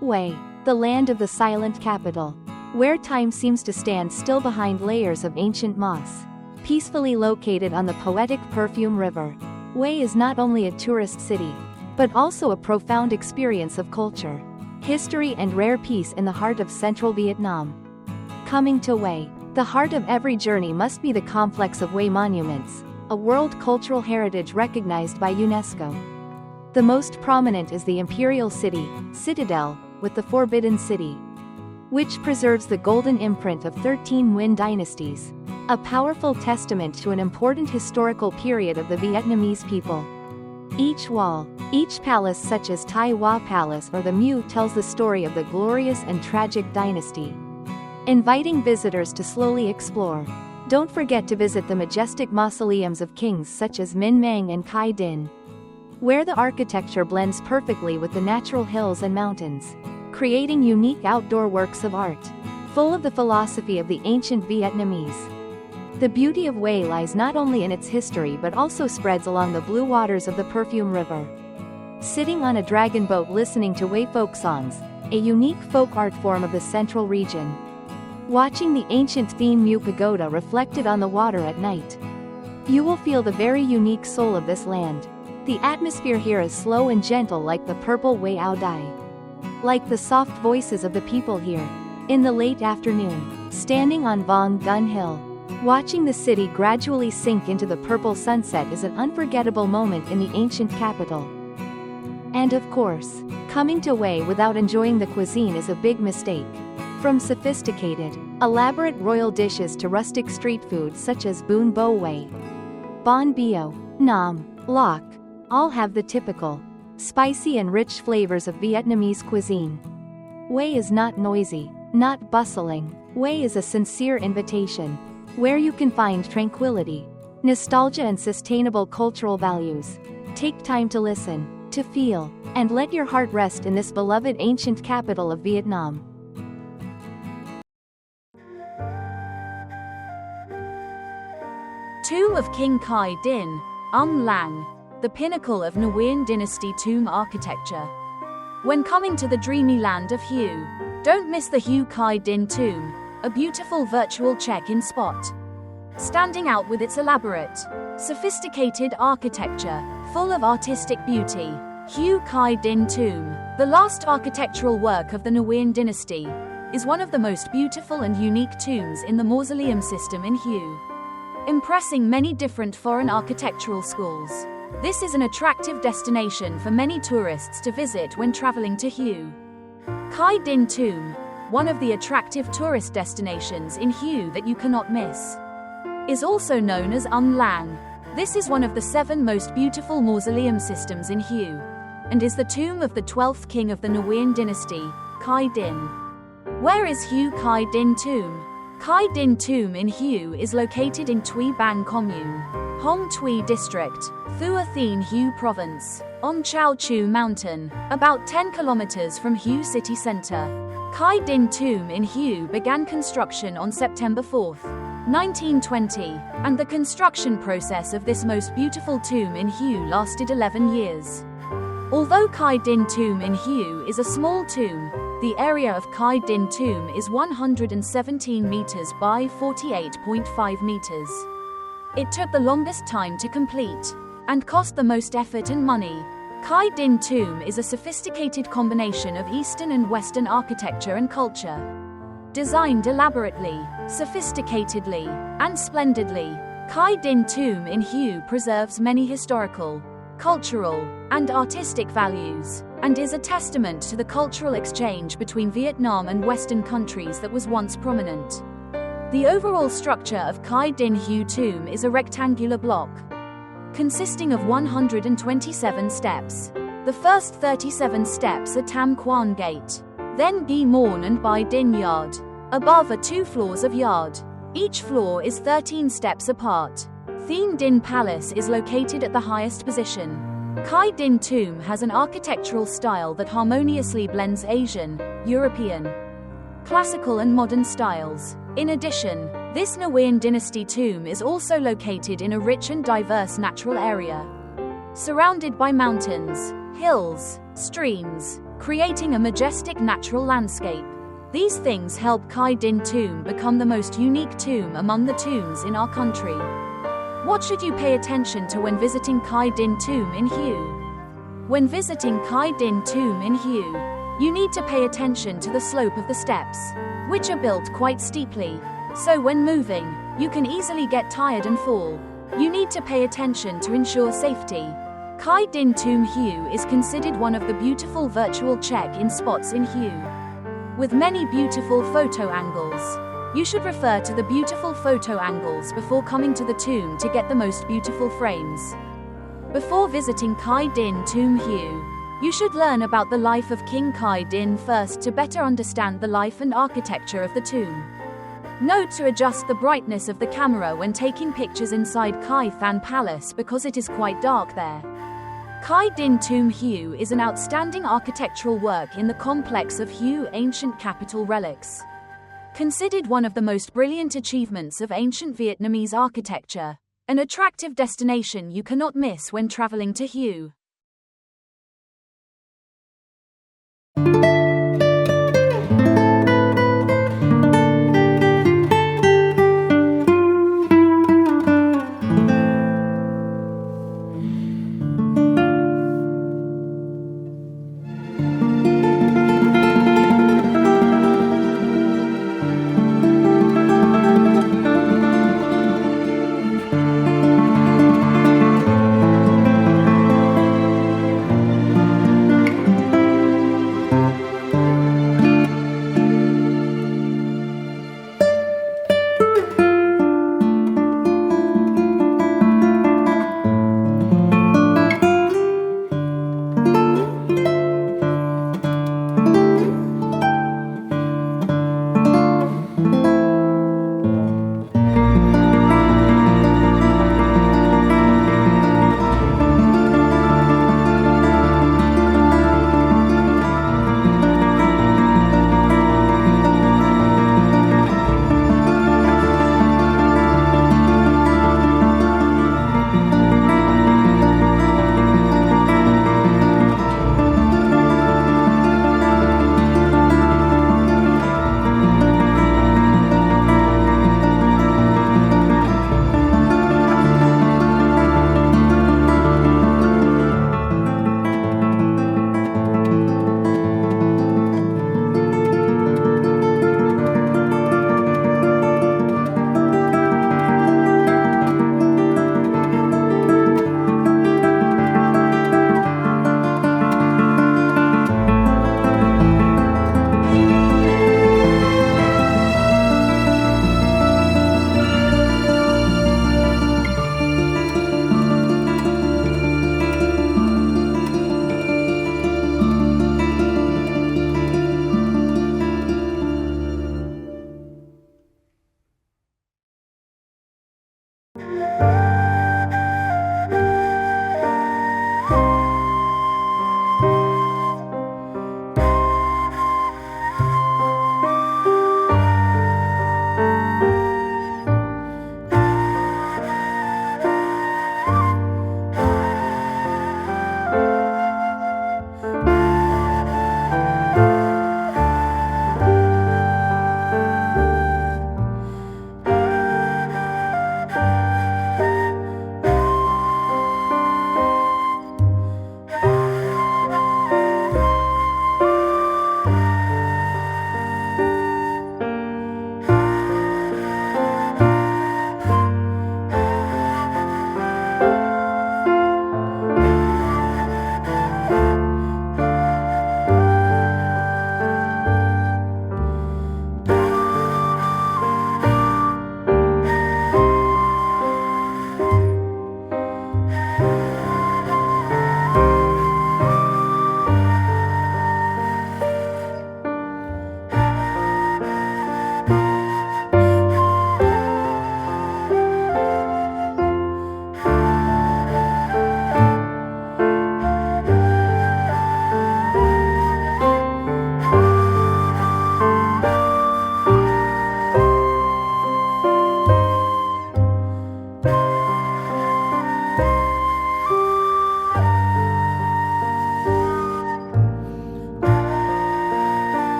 Hue, the land of the silent capital, where time seems to stand still behind layers of ancient moss. Peacefully located on the poetic Perfume River, Hue is not only a tourist city, but also a profound experience of culture, history and rare peace in the heart of central Vietnam. Coming to Hue, the heart of every journey must be the Complex of Hue Monuments, a World Cultural Heritage recognized by UNESCO. The most prominent is the Imperial City, Citadel, with the Forbidden City, which preserves the golden imprint of 13 Nguyen dynasties, a powerful testament to an important historical period of the Vietnamese people. Each wall, each palace such as Thai Hoa Palace or the Mieu tells the story of the glorious and tragic dynasty, inviting visitors to slowly explore. Don't forget to visit the majestic mausoleums of kings such as Minh, Mang and Khai Dinh, where the architecture blends perfectly with the natural hills and mountains, creating unique outdoor works of art, full of the philosophy of the ancient Vietnamese. The beauty of Hue lies not only in its history but also spreads along the blue waters of the Perfume River. Sitting on a dragon boat listening to Hue folk songs, a unique folk art form of the central region. Watching the ancient Thien Mu Pagoda reflected on the water at night, you will feel the very unique soul of this land. The atmosphere here is slow and gentle like the purple Hue Ao Dai. Like the soft voices of the people here. In the late afternoon, standing on Vong Gun Hill, watching the city gradually sink into the purple sunset is an unforgettable moment in the ancient capital. And of course, coming to Hue without enjoying the cuisine is a big mistake. From sophisticated, elaborate royal dishes to rustic street food such as bún bo Hue, bánh bèo, nam, loc, all have the typical, spicy and rich flavors of Vietnamese cuisine. Hue is not noisy, not bustling. Hue is a sincere invitation, where you can find tranquility, nostalgia and sustainable cultural values. Take time to listen, to feel, and let your heart rest in this beloved ancient capital of Vietnam. Tomb of King Khai Dinh, Lang, the pinnacle of Nguyen dynasty tomb architecture. When coming to the dreamy land of Hue, don't miss the Hue Khai Dinh tomb, a beautiful virtual check-in spot. Standing out with its elaborate, sophisticated architecture, full of artistic beauty, Hue Khai Dinh tomb, the last architectural work of the Nguyen dynasty, is one of the most beautiful and unique tombs in the mausoleum system in Hue, impressing many different foreign architectural schools. This is an attractive destination for many tourists to visit when traveling to Hue. Khai Dinh Tomb, one of the attractive tourist destinations in Hue that you cannot miss, is also known as Lang. This is one of the 7 most beautiful mausoleum systems in Hue, and is the tomb of the 12th king of the Nguyen dynasty, Khai Dinh. Where is Hue Khai Dinh Tomb? Khai Dinh Tomb in Hue is located in Thuy Bang Commune, Hong Thuy District, Phua Thien Hue Province, on Chao Chu Mountain, about 10 kilometers from Hue city center. Khai Dinh Tomb in Hue began construction on September 4, 1920, and the construction process of this most beautiful tomb in Hue lasted 11 years. Although Khai Dinh Tomb in Hue is a small tomb, the area of Khai Dinh Tomb is 117 meters by 48.5 meters. It took the longest time to complete, and cost the most effort and money. Khai Dinh Tomb is a sophisticated combination of Eastern and Western architecture and culture. Designed elaborately, sophisticatedly, and splendidly, Khai Dinh Tomb in Hue preserves many historical, cultural, and artistic values, and is a testament to the cultural exchange between Vietnam and Western countries that was once prominent. The overall structure of Khai Dinh Hue Tomb is a rectangular block, consisting of 127 steps. The first 37 steps are Tam Quan Gate, then Gi Morn and Bai Din Yard. Above are 2 floors of yard. Each floor is 13 steps apart. Thien Dinh Palace is located at the highest position. Khai Dinh Tomb has an architectural style that harmoniously blends Asian, European, classical and modern styles. In addition, this Nguyen dynasty tomb is also located in a rich and diverse natural area, surrounded by mountains, hills, streams, creating a majestic natural landscape. These things help Khai Dinh Tomb become the most unique tomb among the tombs in our country. What should you pay attention to when visiting Khai Dinh Tomb in Hue? When visiting Khai Dinh Tomb in Hue, you need to pay attention to the slope of the steps, which are built quite steeply, so when moving, you can easily get tired and fall. You need to pay attention to ensure safety. Khai Dinh Tomb Hue is considered one of the beautiful virtual check-in spots in Hue, with many beautiful photo angles. You should refer to the beautiful photo angles before coming to the tomb to get the most beautiful frames. Before visiting Khai Dinh Tomb Hue, you should learn about the life of King Khai Dinh first to better understand the life and architecture of the tomb. Note to adjust the brightness of the camera when taking pictures inside Khai Phan Palace because it is quite dark there. Khai Dinh Tomb Hue is an outstanding architectural work in the complex of Hue ancient capital relics. Considered one of the most brilliant achievements of ancient Vietnamese architecture, an attractive destination you cannot miss when traveling to Hue.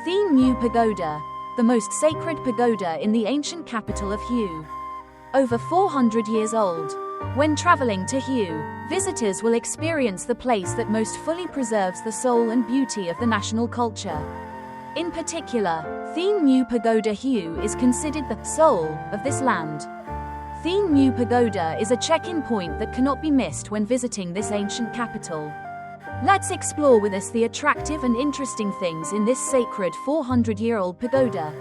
Thien Mu Pagoda, the most sacred pagoda in the ancient capital of Hue. Over 400 years old. When traveling to Hue, visitors will experience the place that most fully preserves the soul and beauty of the national culture. In particular, Thien Mu Pagoda Hue is considered the soul of this land. Thien Mu Pagoda is a check-in point that cannot be missed when visiting this ancient capital. Let's explore with us the attractive and interesting things in this sacred 400-year-old pagoda.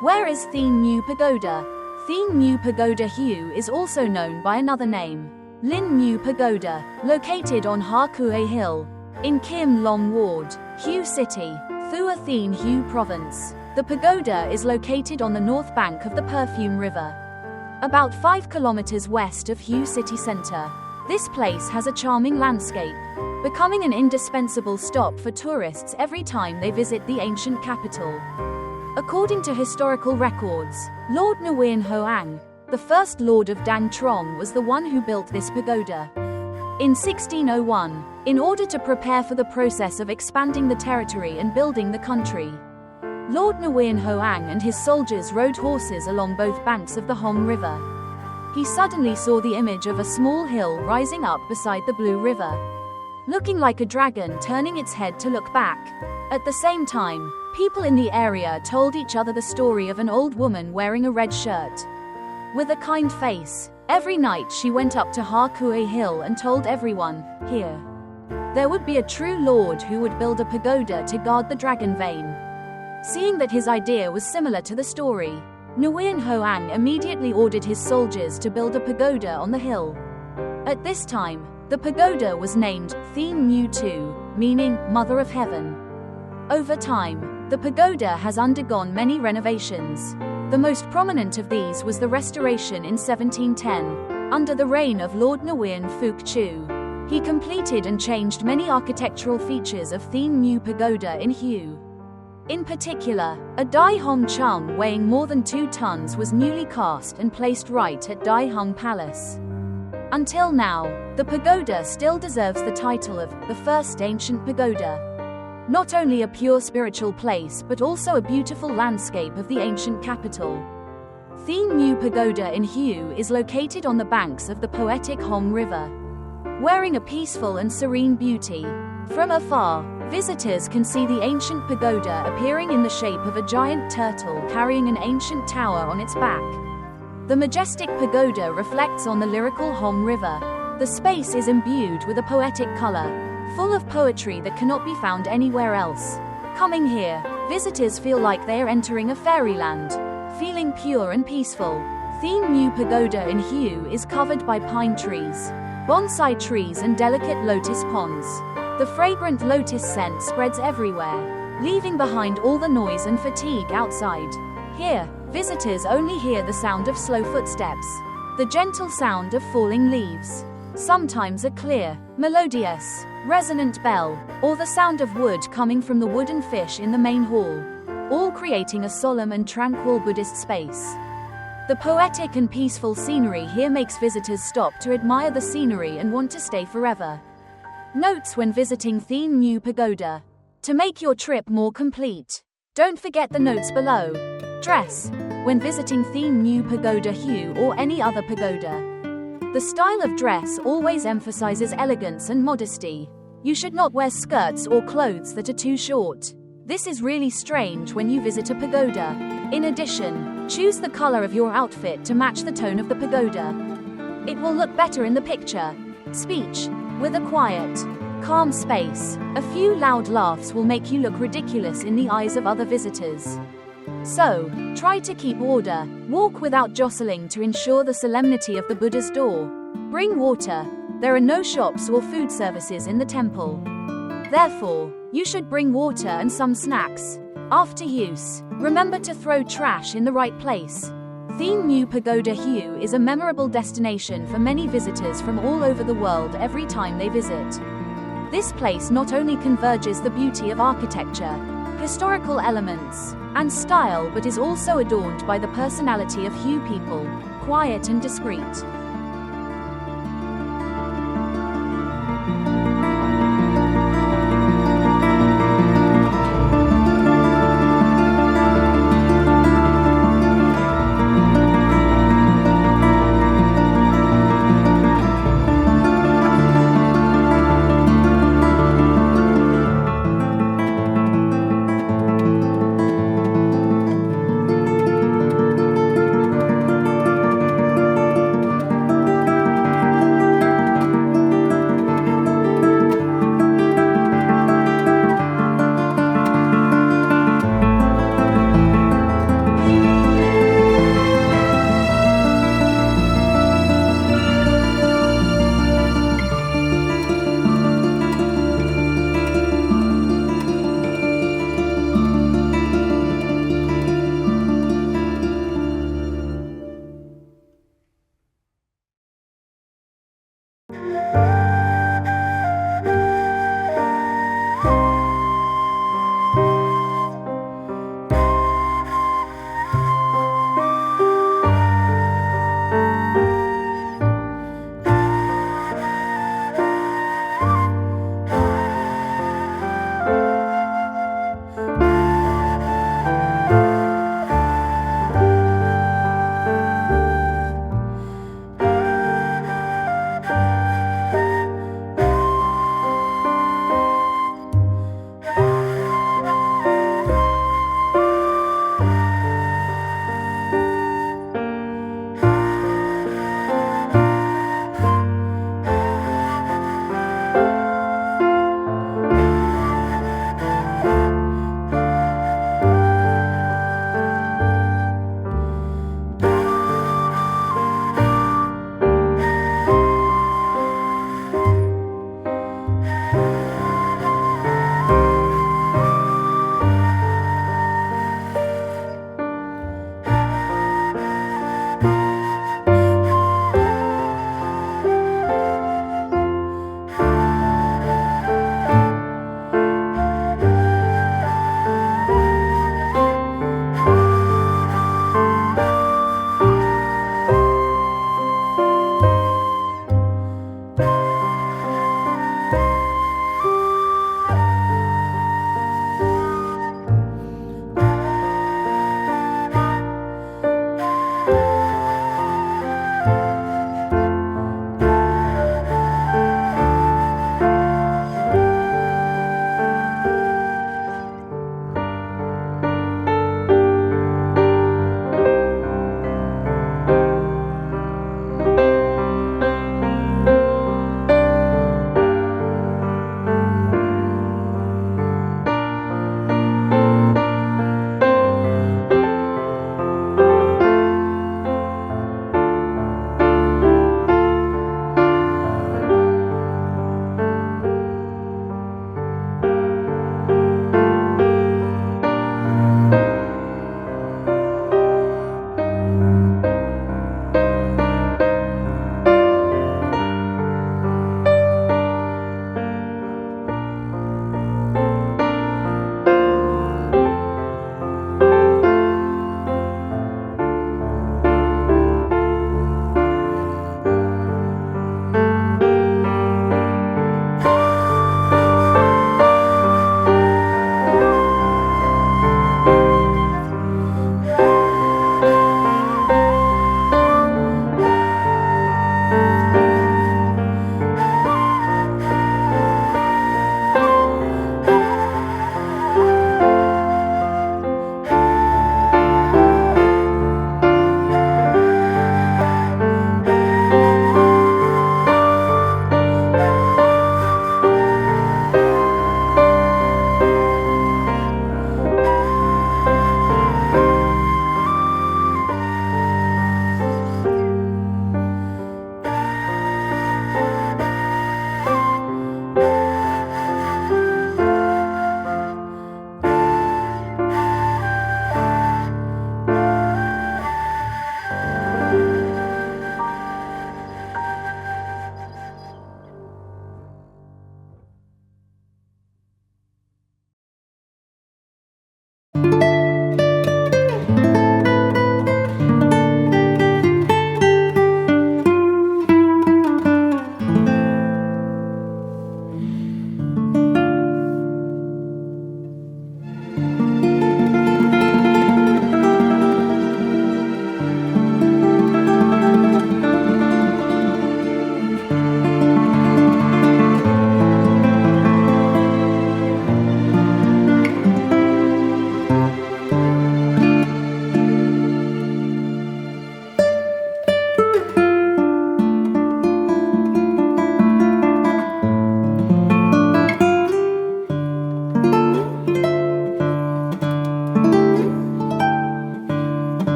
Where is Thien Mu Pagoda? Thien Mu Pagoda Hue is also known by another name, Linh Mu Pagoda, located on Ha Kue Hill, in Khiem Long Ward, Hue City, Thu Thien Hue Province. The pagoda is located on the north bank of the Perfume River, about 5 kilometers west of Hue city center. This place has a charming landscape, becoming an indispensable stop for tourists every time they visit the ancient capital. According to historical records, Lord Nguyen Hoang, the first Lord of Dang Trong, was the one who built this pagoda. In 1601, in order to prepare for the process of expanding the territory and building the country, Lord Nguyen Hoang and his soldiers rode horses along both banks of the Hong River. He suddenly saw the image of a small hill rising up beside the Blue River, looking like a dragon turning its head to look back. At the same time, people in the area told each other the story of an old woman wearing a red shirt, with a kind face. Every night she went up to Ha Kue Hill and told everyone, here, there would be a true lord who would build a pagoda to guard the dragon vein. Seeing that his idea was similar to the story, Nguyen Hoang immediately ordered his soldiers to build a pagoda on the hill. At this time, the pagoda was named Thien Mu Tu, meaning Mother of Heaven. Over time, the pagoda has undergone many renovations. The most prominent of these was the restoration in 1710, under the reign of Lord Nguyen Phuc Chu. He completed and changed many architectural features of Thien Mu Pagoda in Hue. In particular, a Dai Hong Chung weighing more than 2 tons was newly cast and placed right at Dai Hong Palace. Until now, the pagoda still deserves the title of the first ancient pagoda. Not only a pure spiritual place but also a beautiful landscape of the ancient capital. Thien Mu Pagoda in Hue is located on the banks of the poetic Hong River, wearing a peaceful and serene beauty. From afar, visitors can see the ancient pagoda appearing in the shape of a giant turtle carrying an ancient tower on its back. The majestic pagoda reflects on the lyrical Hong River. The space is imbued with a poetic color, full of poetry that cannot be found anywhere else. Coming here, visitors feel like they are entering a fairyland, feeling pure and peaceful. Thien Mu Pagoda in Hue is covered by pine trees, bonsai trees and delicate lotus ponds. The fragrant lotus scent spreads everywhere, leaving behind all the noise and fatigue outside. Here, visitors only hear the sound of slow footsteps, the gentle sound of falling leaves, sometimes a clear, melodious, resonant bell, or the sound of wood coming from the wooden fish in the main hall, all creating a solemn and tranquil Buddhist space. The poetic and peaceful scenery here makes visitors stop to admire the scenery and want to stay forever. Notes when visiting Thien Mu Pagoda. To make your trip more complete, don't forget the notes below. Dress. When visiting Thien Mu Pagoda Hue or any other pagoda, the style of dress always emphasizes elegance and modesty. You should not wear skirts or clothes that are too short. This is really strange when you visit a pagoda. In addition, choose the color of your outfit to match the tone of the pagoda. It will look better in the picture. Speech. With a quiet, calm space, a few loud laughs will make you look ridiculous in the eyes of other visitors. So, try to keep order, walk without jostling to ensure the solemnity of the Buddha's door. Bring water. There are no shops or food services in the temple. Therefore, you should bring water and some snacks. After use, remember to throw trash in the right place. Thien Mu Pagoda Hue is a memorable destination for many visitors from all over the world every time they visit. This place not only converges the beauty of architecture, historical elements, and style but is also adorned by the personality of Hue people, quiet and discreet.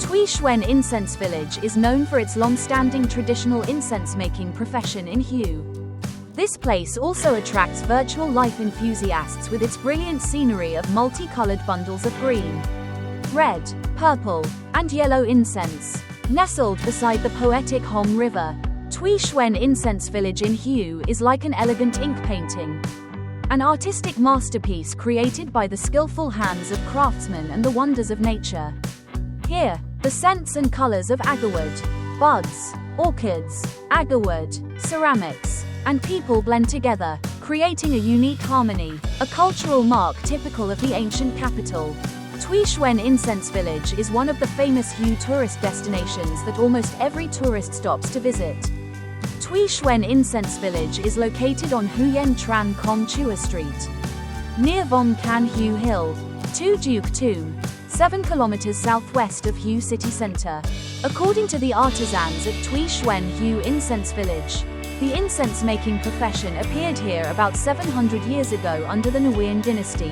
Thuy Xuan Incense Village is known for its long-standing traditional incense-making profession in Hue. This place also attracts virtual life enthusiasts with its brilliant scenery of multicolored bundles of green, red, purple, and yellow incense. Nestled beside the poetic Khiem River, Thuy Xuan Incense Village in Hue is like an elegant ink painting, an artistic masterpiece created by the skillful hands of craftsmen and the wonders of nature. Here, the scents and colors of agarwood, buds, orchids, agarwood, ceramics, and people blend together, creating a unique harmony, a cultural mark typical of the ancient capital. Thuy Xuan Incense Village is one of the famous Hue tourist destinations that almost every tourist stops to visit. Thuy Xuan Incense Village is located on Nguyen Tran Con Chua Street, near Vom Can Hue Hill, Tu Duc Tomb, 7 kilometers southwest of Hue city center. According to the artisans at Thuy Xuan Hue Incense Village, the incense-making profession appeared here about 700 years ago under the Nguyen dynasty.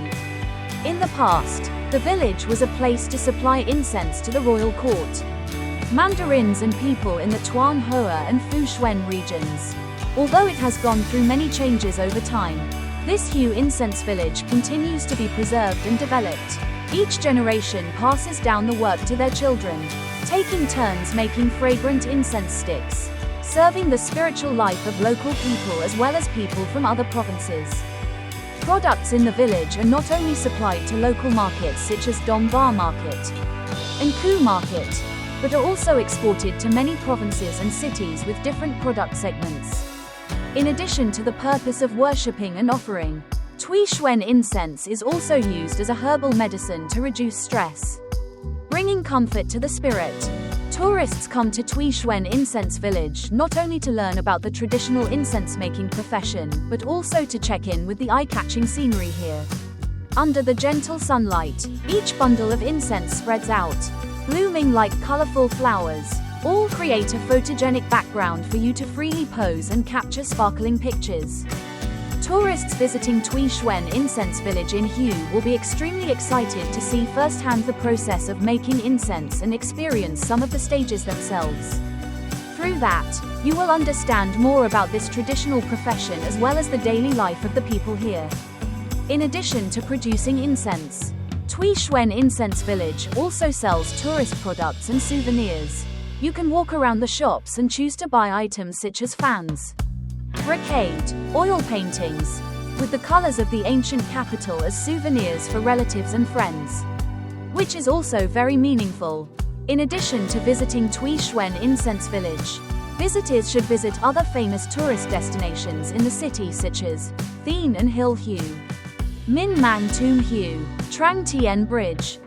In the past, the village was a place to supply incense to the royal court, mandarins and people in the Tuan Hoa and Phu Xuan regions. Although it has gone through many changes over time, this Hue Incense Village continues to be preserved and developed. Each generation passes down the work to their children, taking turns making fragrant incense sticks, serving the spiritual life of local people as well as people from other provinces. Products in the village are not only supplied to local markets such as Dom Bar Market and Khu Market, but are also exported to many provinces and cities with different product segments. In addition to the purpose of worshipping and offering, Thuy Xuan incense is also used as a herbal medicine to reduce stress, bringing comfort to the spirit. Tourists come to Thuy Xuan Incense Village not only to learn about the traditional incense-making profession, but also to check in with the eye-catching scenery here. Under the gentle sunlight, each bundle of incense spreads out, blooming like colorful flowers. All create a photogenic background for you to freely pose and capture sparkling pictures. Tourists visiting Thuy Xuan Incense Village in Hue will be extremely excited to see firsthand the process of making incense and experience some of the stages themselves. Through that, you will understand more about this traditional profession as well as the daily life of the people here. In addition to producing incense, Thuy Xuan Incense Village also sells tourist products and souvenirs. You can walk around the shops and choose to buy items such as fans, brocade, oil paintings, with the colors of the ancient capital as souvenirs for relatives and friends, which is also very meaningful. In addition to visiting Thuy Xuan Incense Village, visitors should visit other famous tourist destinations in the city such as Thien and Hill Hue, Minh Mang Tomb Hue, Trang Tien Bridge,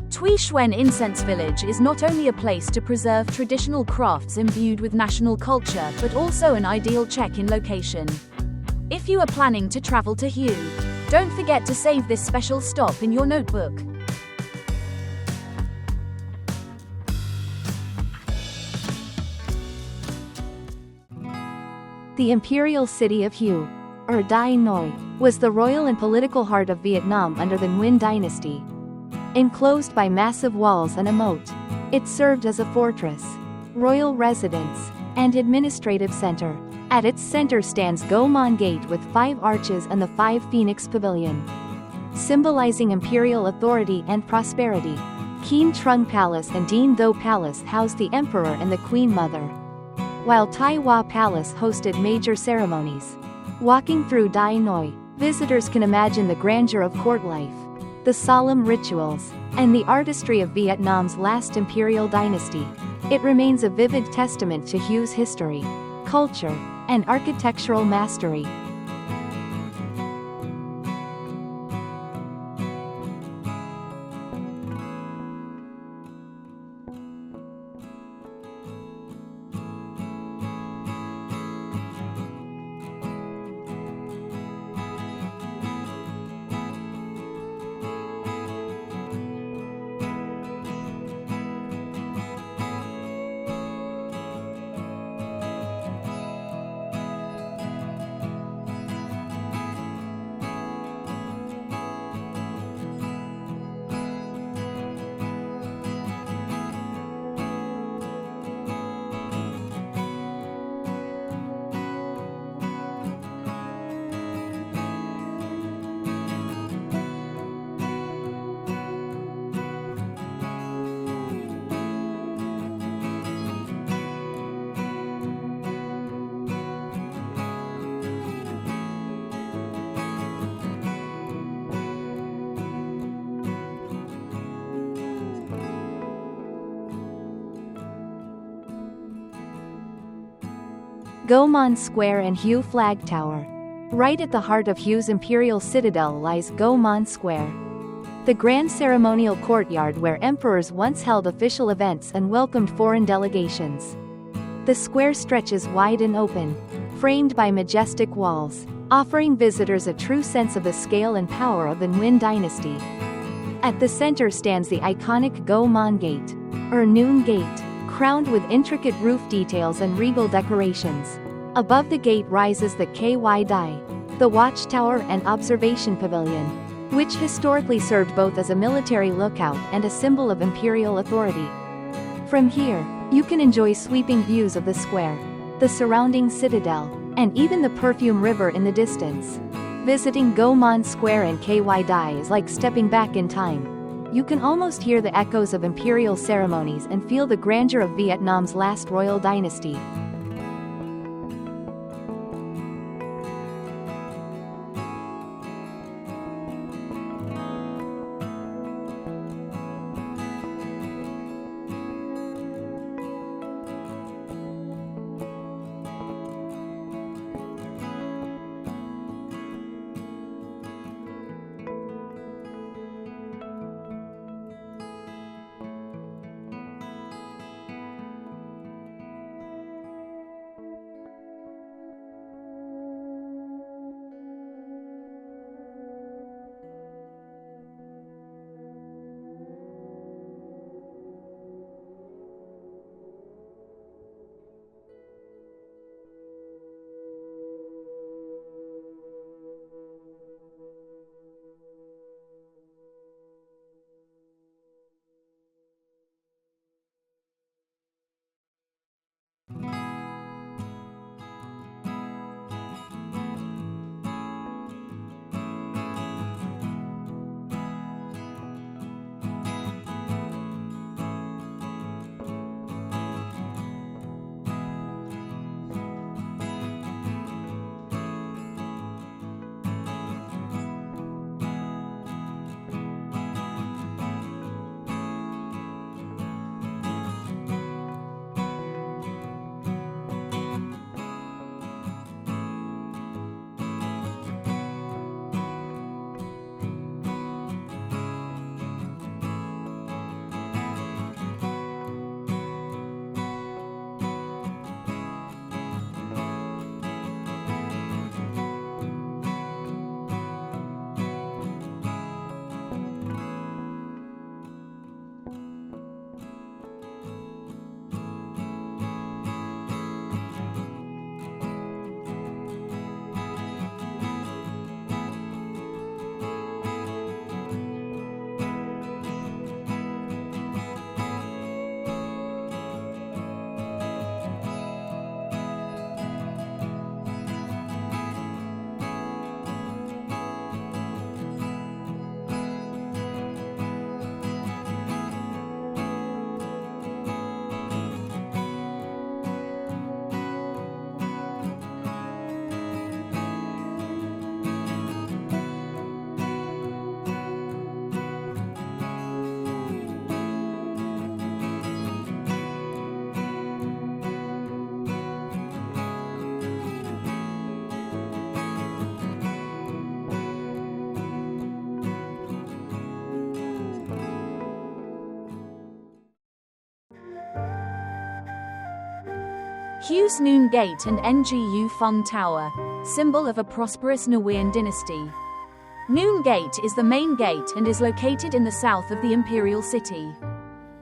Thuy Xuan Incense Village is not only a place to preserve traditional crafts imbued with national culture but also an ideal check-in location. If you are planning to travel to Hue, don't forget to save this special stop in your notebook. The imperial city of Hue, or Dien Noi, was the royal and political heart of Vietnam under the Nguyen dynasty. Enclosed by massive walls and a moat, it served as a fortress, royal residence, and administrative center. At its center stands Go Mon Gate with 5 arches and the 5 Phoenix Pavilion, symbolizing imperial authority and prosperity. King Tu Palace and Dien Tho Palace housed the emperor and the queen mother, while Thai Hoa Palace hosted major ceremonies. Walking through Dien Noi, visitors can imagine the grandeur of court life, the solemn rituals, and the artistry of Vietnam's last imperial dynasty. It remains a vivid testament to Hue's history, culture, and architectural mastery. Gaomon Square and Hue Flag Tower. Right at the heart of Hue's imperial citadel lies Gaomon Square, the grand ceremonial courtyard where emperors once held official events and welcomed foreign delegations. The square stretches wide and open, framed by majestic walls, offering visitors a true sense of the scale and power of the Nguyen dynasty. At the center stands the iconic Gaomon Gate, or Noon Gate, crowned with intricate roof details and regal decorations. Above the gate rises the Khai Dai, the watchtower and observation pavilion, which historically served both as a military lookout and a symbol of imperial authority. From here, you can enjoy sweeping views of the square, the surrounding citadel, and even the Perfume River in the distance. Visiting Gaomon Square and Khai Dai is like stepping back in time. You can almost hear the echoes of imperial ceremonies and feel the grandeur of Vietnam's last royal dynasty. Hue's Noon Gate and Ngu Phung Tower, symbol of a prosperous Nguyen dynasty. Noon Gate is the main gate and is located in the south of the imperial city.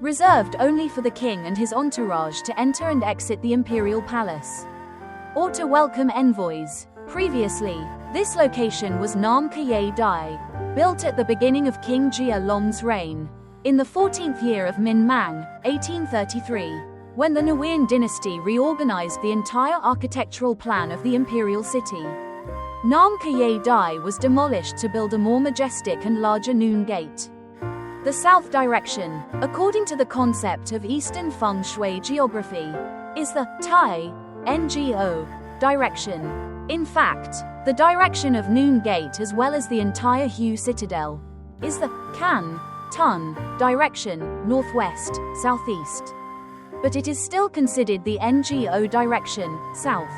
Reserved only for the king and his entourage to enter and exit the imperial palace, or to welcome envoys. Previously, this location was Nam Khai Dai, built at the beginning of King Jia Long's reign, in the 14th year of Minh Mang, 1833. When the Nguyen dynasty reorganized the entire architectural plan of the imperial city. Nam Khai Dai was demolished to build a more majestic and larger Noon Gate. The south direction, according to the concept of Eastern feng shui geography, is the Thai Ngo direction. In fact, the direction of Noon Gate as well as the entire Hue Citadel is the Can Tun direction, northwest, southeast. but it is still considered the NGO direction, south.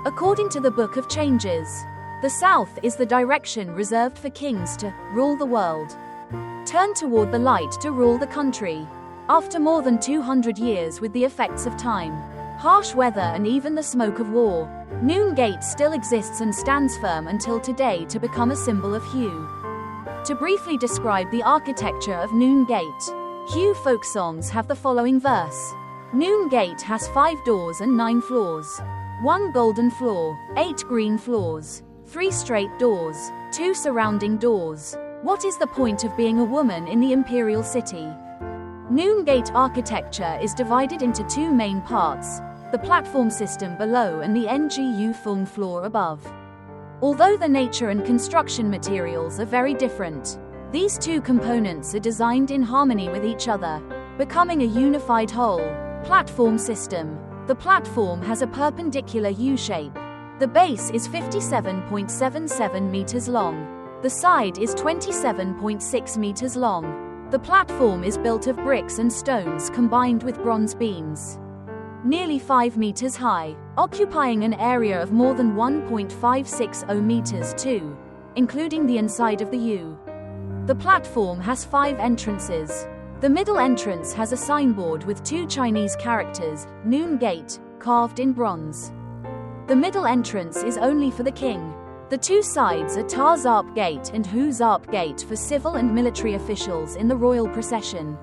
According to the Book of Changes, the south is the direction reserved for kings to rule the world. Turn toward the light to rule the country. After more than 200 years with the effects of time, harsh weather and even the smoke of war, Noon Gate still exists and stands firm until today to become a symbol of Hue. To briefly describe the architecture of Noon Gate, Hue folk songs have the following verse. Noon Gate has 5 doors and 9 floors. 1 golden floor, 8 green floors, 3 straight doors, 2 surrounding doors. What is the point of being a woman in the Imperial City? Noon Gate architecture is divided into 2 main parts, the platform system below and the Ngu Phung floor above. Although the nature and construction materials are very different, these 2 components are designed in harmony with each other, becoming a unified whole. Platform system. The platform has a perpendicular U shape. The base is 57.77 meters long. The side is 27.6 meters long. The platform is built of bricks and stones combined with bronze beams. Nearly 5 meters high, occupying an area of more than 1.560 meters too, including the inside of the U. The platform has 5 entrances. The middle entrance has a signboard with 2 Chinese characters, Noon Gate, carved in bronze. The middle entrance is only for the king. The 2 sides are Ta Zarp Gate and Hu Zarp Gate for civil and military officials in the royal procession.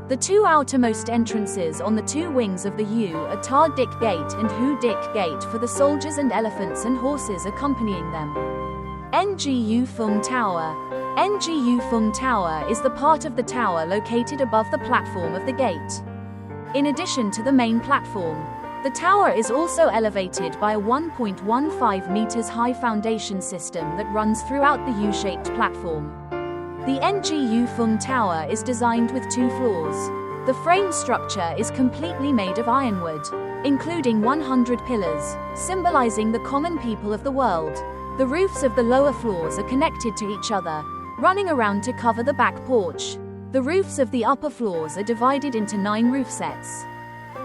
The 2 outermost entrances on the 2 wings of the U are Ta Dik Gate and Hu Dik Gate for the soldiers and elephants and horses accompanying them. Ngu Phung Tower. Ngu Phung Tower is the part of the tower located above the platform of the gate. In addition to the main platform, the tower is also elevated by a 1.15 meters high foundation system that runs throughout the U-shaped platform. The Ngu Phung Tower is designed with 2 floors. The frame structure is completely made of ironwood, including 100 pillars, symbolizing the common people of the world. The roofs of the lower floors are connected to each other, running around to cover the back porch. The roofs of the upper floors are divided into 9 roof sets.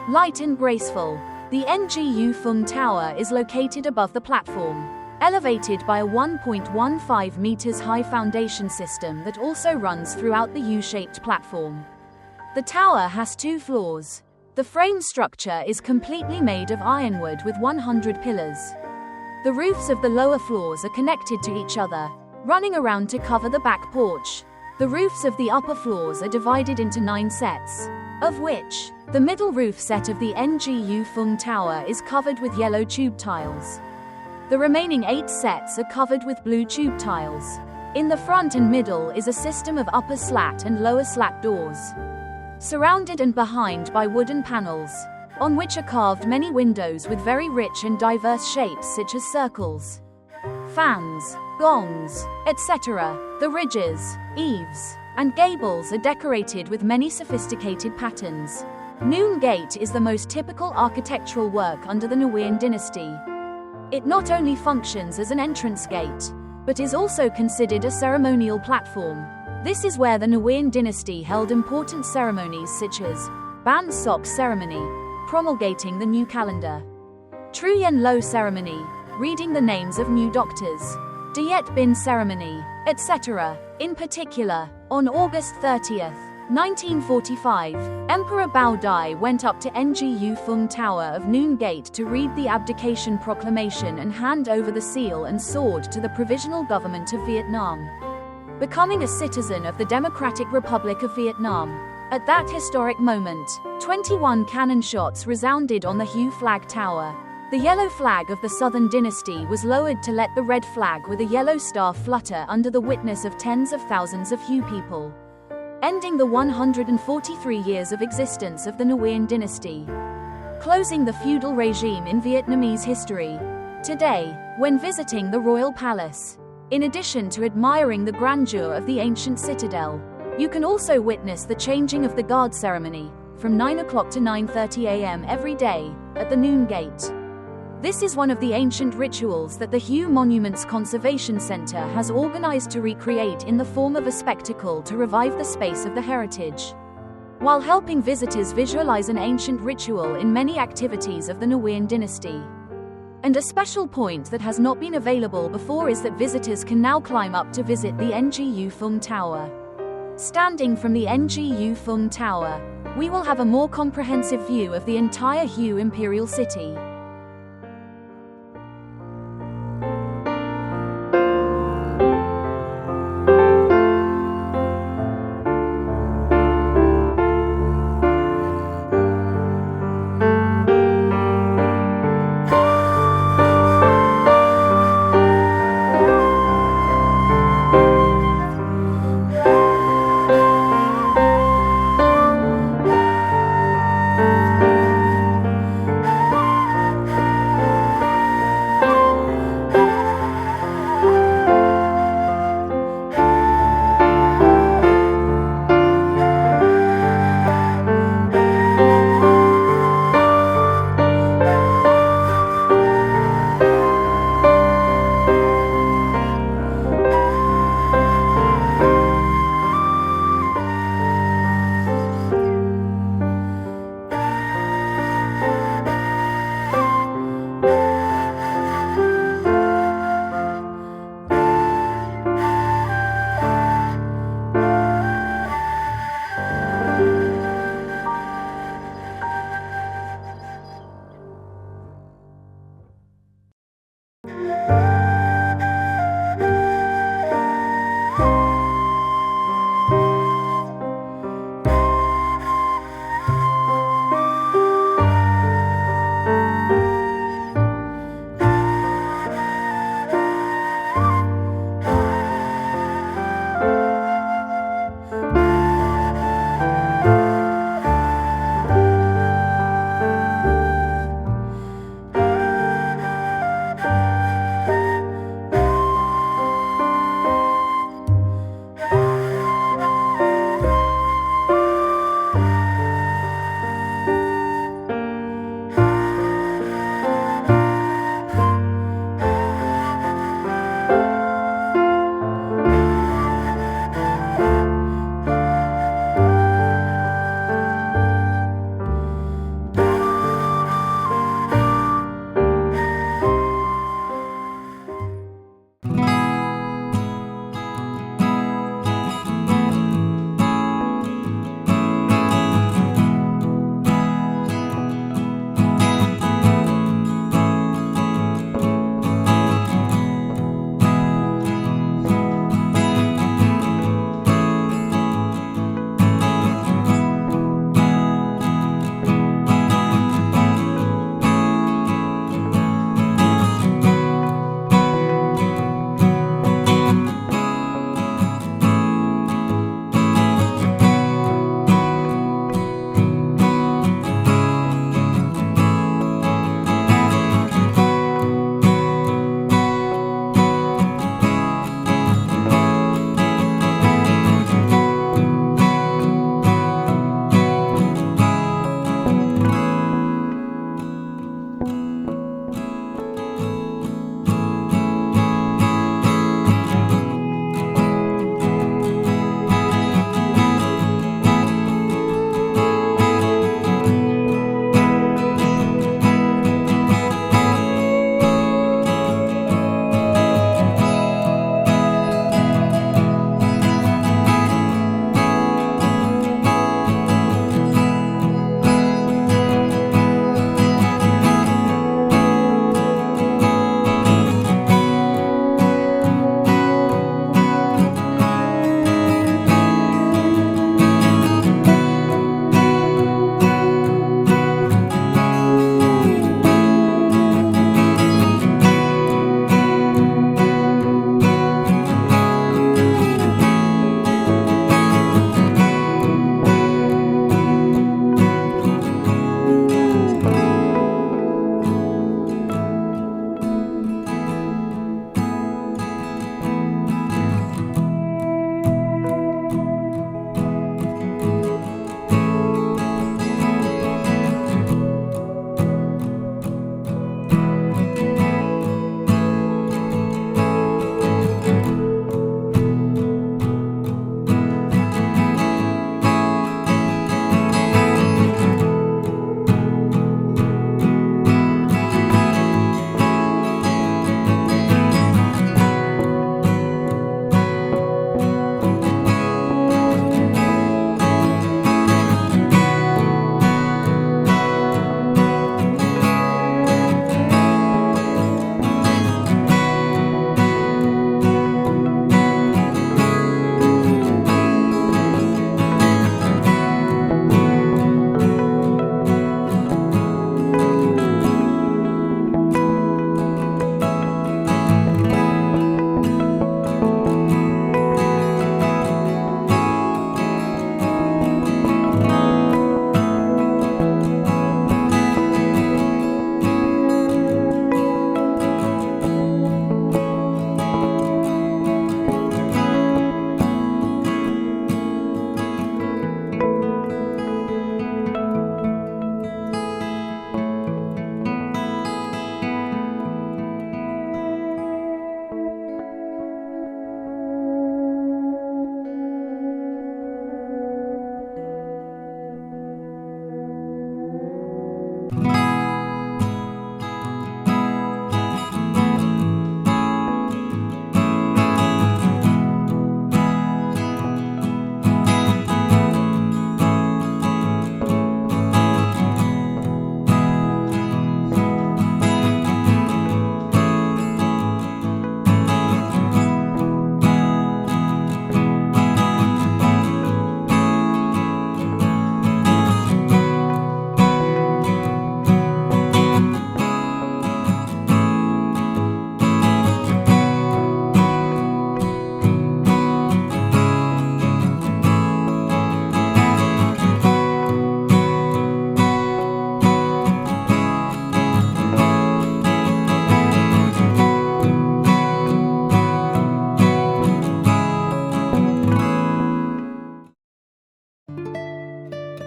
Light and graceful, the Ngu Phung Tower is located above the platform, elevated by a 1.15 meters high foundation system that also runs throughout the U-shaped platform. The tower has 2 floors. The frame structure is completely made of ironwood with 100 pillars. The roofs of the lower floors are connected to each other, running around to cover the back porch. The roofs of the upper floors are divided into 9 sets, of which the middle roof set of the Ngu Phung Tower is covered with yellow tube tiles. The remaining 8 sets are covered with blue tube tiles. In the front and middle is a system of upper slat and lower slat doors, surrounded and behind by wooden panels, on which are carved many windows with very rich and diverse shapes such as circles, fans, gongs, etc. The ridges, eaves, and gables are decorated with many sophisticated patterns. Noon Gate is the most typical architectural work under the Nguyen dynasty. It not only functions as an entrance gate, but is also considered a ceremonial platform. This is where the Nguyen dynasty held important ceremonies such as Ban Sok ceremony, promulgating the new calendar, Truyen Lo ceremony, reading the names of new doctors, Diet Bin ceremony, etc. In particular, on August 30th, 1945, Emperor Bao Dai went up to Ngu Phung Tower of Noon Gate to read the abdication proclamation and hand over the seal and sword to the Provisional Government of Vietnam, becoming a citizen of the Democratic Republic of Vietnam. At that historic moment, 21 cannon shots resounded on the Hue Flag Tower. The yellow flag of the Southern Dynasty was lowered to let the red flag with a yellow star flutter under the witness of tens of thousands of Hue people, ending the 143 years of existence of the Nguyen dynasty, closing the feudal regime in Vietnamese history. Today, when visiting the Royal Palace, in addition to admiring the grandeur of the ancient citadel, you can also witness the changing of the guard ceremony, from 9 o'clock to 9:30 a.m. every day, at the Noon Gate. This is one of the ancient rituals that the Hue Monuments Conservation Center has organized to recreate in the form of a spectacle to revive the space of the heritage. while helping visitors visualize an ancient ritual in many activities of the Nguyen dynasty. And a special point that has not been available before is that visitors can now climb up to visit the Ngu Phung Tower. Standing from the Ngu Phung Tower, we will have a more comprehensive view of the entire Hue Imperial City.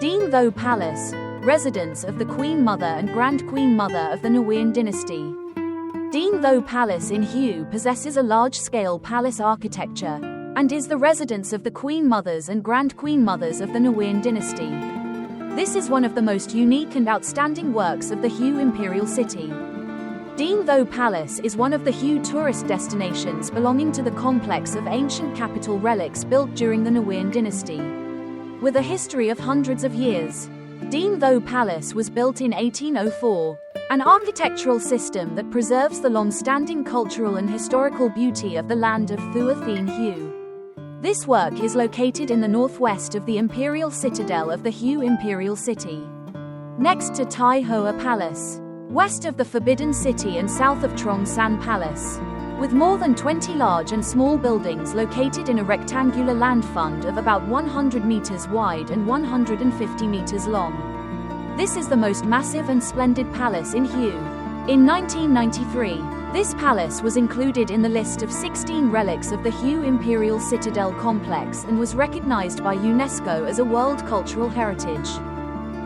Dien Tho Palace, residence of the Queen Mother and Grand Queen Mother of the Nguyen dynasty. Dien Tho Palace in Hue possesses a large-scale palace architecture and is the residence of the Queen Mothers and Grand Queen Mothers of the Nguyen dynasty. This is one of the most unique and outstanding works of the Hue Imperial City. Dien Tho Palace is one of the Hue tourist destinations belonging to the complex of ancient capital relics built during the Nguyen dynasty. With a history of hundreds of years, Dien Tho Palace was built in 1804, an architectural system that preserves the long-standing cultural and historical beauty of the land of Thien Hue. This work is located in the northwest of the imperial citadel of the Hue Imperial City, next to Thai Hoa Palace, west of the Forbidden City and south of Trong San Palace, with more than 20 large and small buildings located in a rectangular land fund of about 100 meters wide and 150 meters long. This is the most massive and splendid palace in Hue. In 1993, this palace was included in the list of 16 relics of the Hue Imperial Citadel complex and was recognized by UNESCO as a World Cultural Heritage.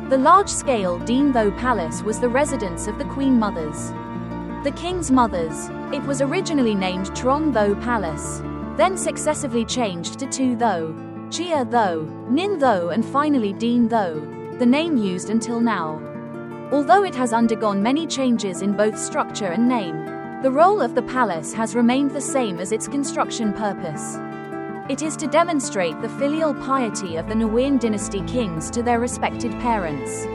The large-scale Dien Tho Palace was the residence of the Queen Mothers. The King's Mothers. It was originally named Trong Tho Palace, then successively changed to Tu Tho, Chia Tho, Ninh Tho and finally Dien Tho, the name used until now. Although it has undergone many changes in both structure and name, the role of the palace has remained the same as its construction purpose. It is to demonstrate the filial piety of the Nguyen dynasty kings to their respected parents.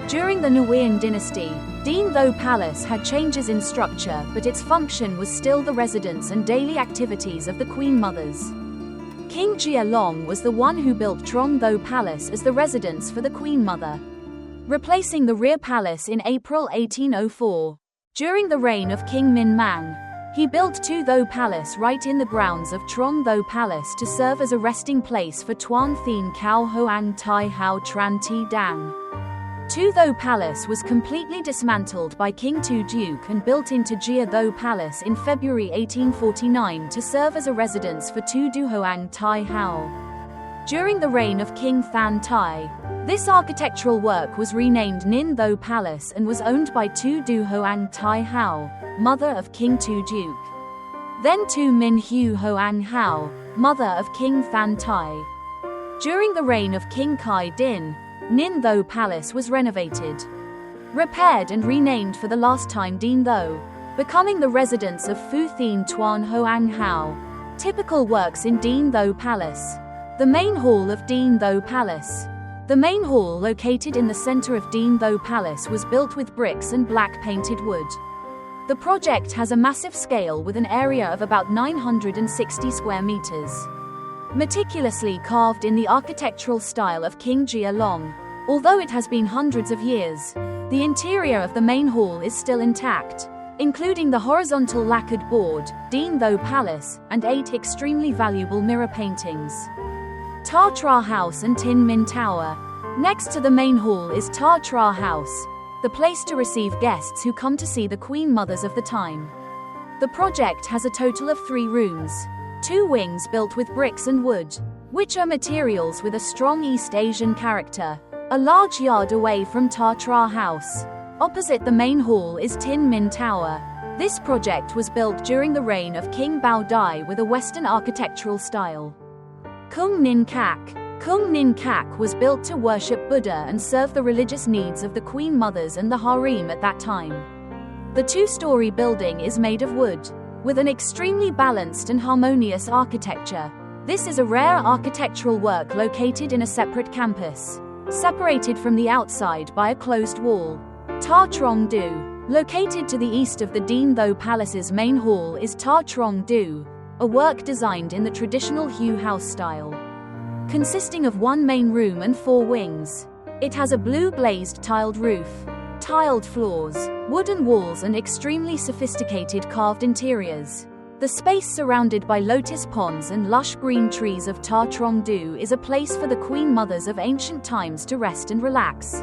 During the Nguyen dynasty, Dien Tho Palace had changes in structure, but its function was still the residence and daily activities of the Queen Mothers. King Tu Duc was the one who built Trong Tho Palace as the residence for the Queen Mother, replacing the rear palace in April 1804. During the reign of King Mang, he built Tu Tho Palace right in the grounds of Trong Tho Palace to serve as a resting place for Tuan Thien Cao Hoang Tai Hao Tran Ti Dang. Tu Tho Palace was completely dismantled by King Tu Duc and built into Gia Tho Palace in February 1849 to serve as a residence for Tu Du Hoang Tai Hao. During the reign of King Than Tai, this architectural work was renamed Ninh Tho Palace and was owned by Tu Du Hoang Tai Hao, mother of King Tu Duc. Then Tu Min Hue Hoang Hao, mother of King Than Tai. During the reign of King Khai Dinh, Ninh Tho Palace was renovated, repaired and renamed for the last time Dien Tho, becoming the residence of Phu Thien Tuan Hoang Hao. Typical works in Dien Tho Palace. The main hall of Dien Tho Palace. The main hall located in the center of Dien Tho Palace was built with bricks and black painted wood. The project has a massive scale with an area of about 960 square meters. Meticulously carved in the architectural style of King Tu Duc. Although it has been hundreds of years, the interior of the main hall is still intact, including the horizontal lacquered board, Dien Tho Palace, and 8 extremely valuable mirror paintings. Ta Tra House and Tin Min Tower. Next to the main hall is Ta Tra House, the place to receive guests who come to see the Queen Mothers of the time. The project has a total of 3 rooms, 2 wings built with bricks and wood, which are materials with a strong East Asian character. A large yard away from Ta Tra House, opposite the main hall, is Tin Min Tower. This project was built during the reign of King Bao Dai with a Western architectural style. Kung Nin Kak. Kung Nin Kak was built to worship Buddha and serve the religious needs of the Queen Mothers and the harem at that time. The 2-story building is made of wood, with an extremely balanced and harmonious architecture. This is a rare architectural work located in a separate campus, separated from the outside by a closed wall. Ta Trong Du. Located to the east of the Dien Tho Palace's main hall is Ta Trong Du, a work designed in the traditional Hue house style, consisting of 1 main room and 4 wings. It has a blue glazed tiled roof, tiled floors, wooden walls and extremely sophisticated carved interiors. The space surrounded by lotus ponds and lush green trees of Ta Trong Du is a place for the Queen Mothers of ancient times to rest and relax.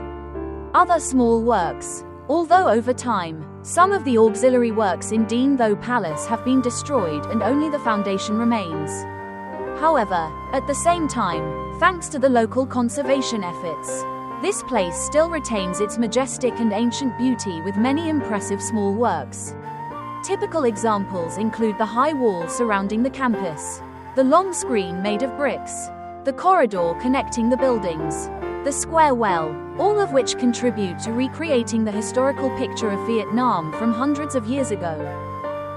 Other small works. Although over time, some of the auxiliary works in Dien Tho Palace have been destroyed and only the foundation remains. However, at the same time, thanks to the local conservation efforts. This place still retains its majestic and ancient beauty with many impressive small works. Typical examples include the high wall surrounding the campus, the long screen made of bricks, the corridor connecting the buildings, the square well, all of which contribute to recreating the historical picture of Vietnam from hundreds of years ago.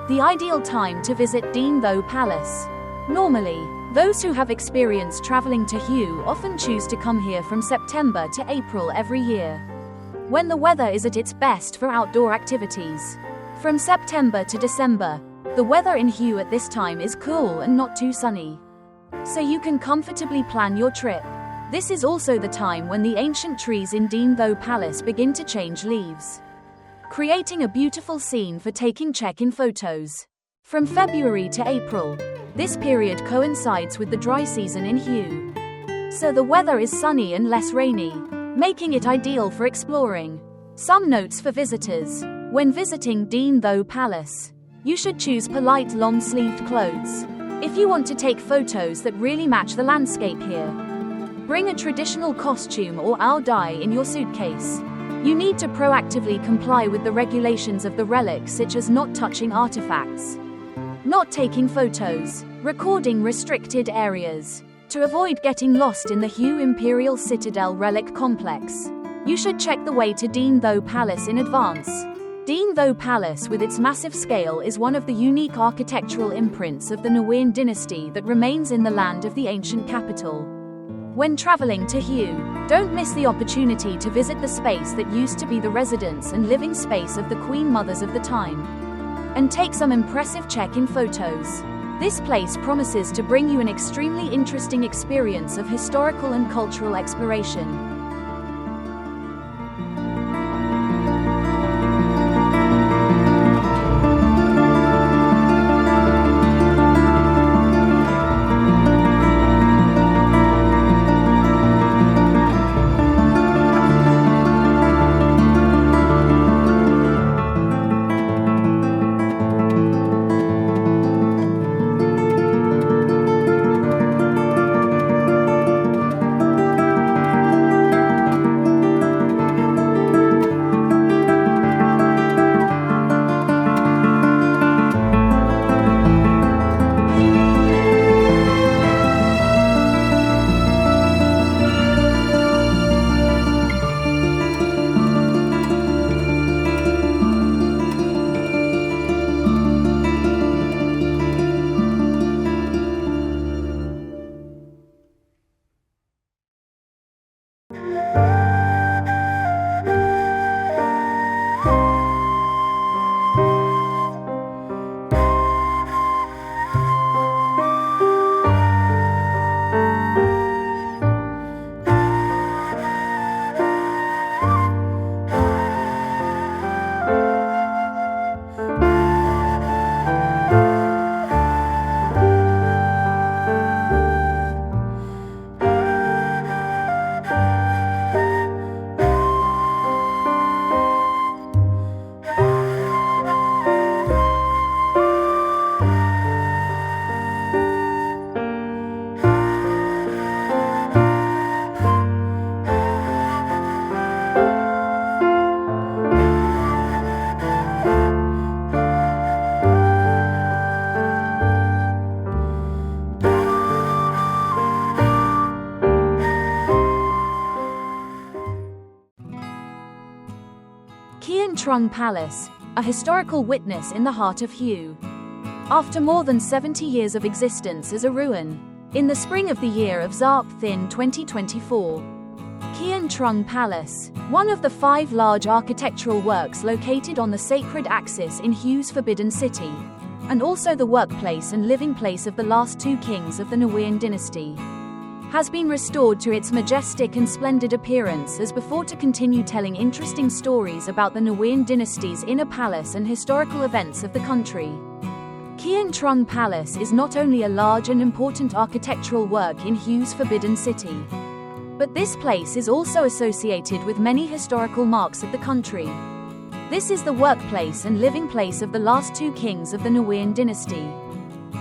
The ideal time to visit Dien Tho Palace. Normally, those who have experience traveling to Hue often choose to come here from September to April every year, when the weather is at its best for outdoor activities. From September to December, the weather in Hue at this time is cool and not too sunny, so you can comfortably plan your trip. This is also the time when the ancient trees in Dien Tho Palace begin to change leaves, creating a beautiful scene for taking check-in photos. From February to April, this period coincides with the dry season in Hue, so the weather is sunny and less rainy, making it ideal for exploring. Some notes for visitors. When visiting Dien Tho Palace, you should choose polite long-sleeved clothes if you want to take photos that really match the landscape here. Bring a traditional costume or áo dai in your suitcase. You need to proactively comply with the regulations of the relic, such as not touching artifacts, not taking photos, recording restricted areas. To avoid getting lost in the Hue Imperial Citadel relic complex, you should check the way to Dien Tho Palace in advance. Dien Tho Palace, with its massive scale, is one of the unique architectural imprints of the Nguyen dynasty that remains in the land of the ancient capital. When traveling to Hue, don't miss the opportunity to visit the space that used to be the residence and living space of the queen mothers of the time, and take some impressive check-in photos. This place promises to bring you an extremely interesting experience of historical and cultural exploration. Khiem Duong Palace, a historical witness in the heart of Hue. After more than 70 years of existence as a ruin, in the spring of the year of Zarp Thin 2024, Khiem Duong Palace, one of the 5 large architectural works located on the sacred axis in Hue's Forbidden City, and also the workplace and living place of the last 2 kings of the Nguyen dynasty, has been restored to its majestic and splendid appearance as before to continue telling interesting stories about the Nguyen dynasty's inner palace and historical events of the country. Khiem Duong Palace is not only a large and important architectural work in Hue's Forbidden City, but this place is also associated with many historical marks of the country. This is the workplace and living place of the last 2 kings of the Nguyen dynasty,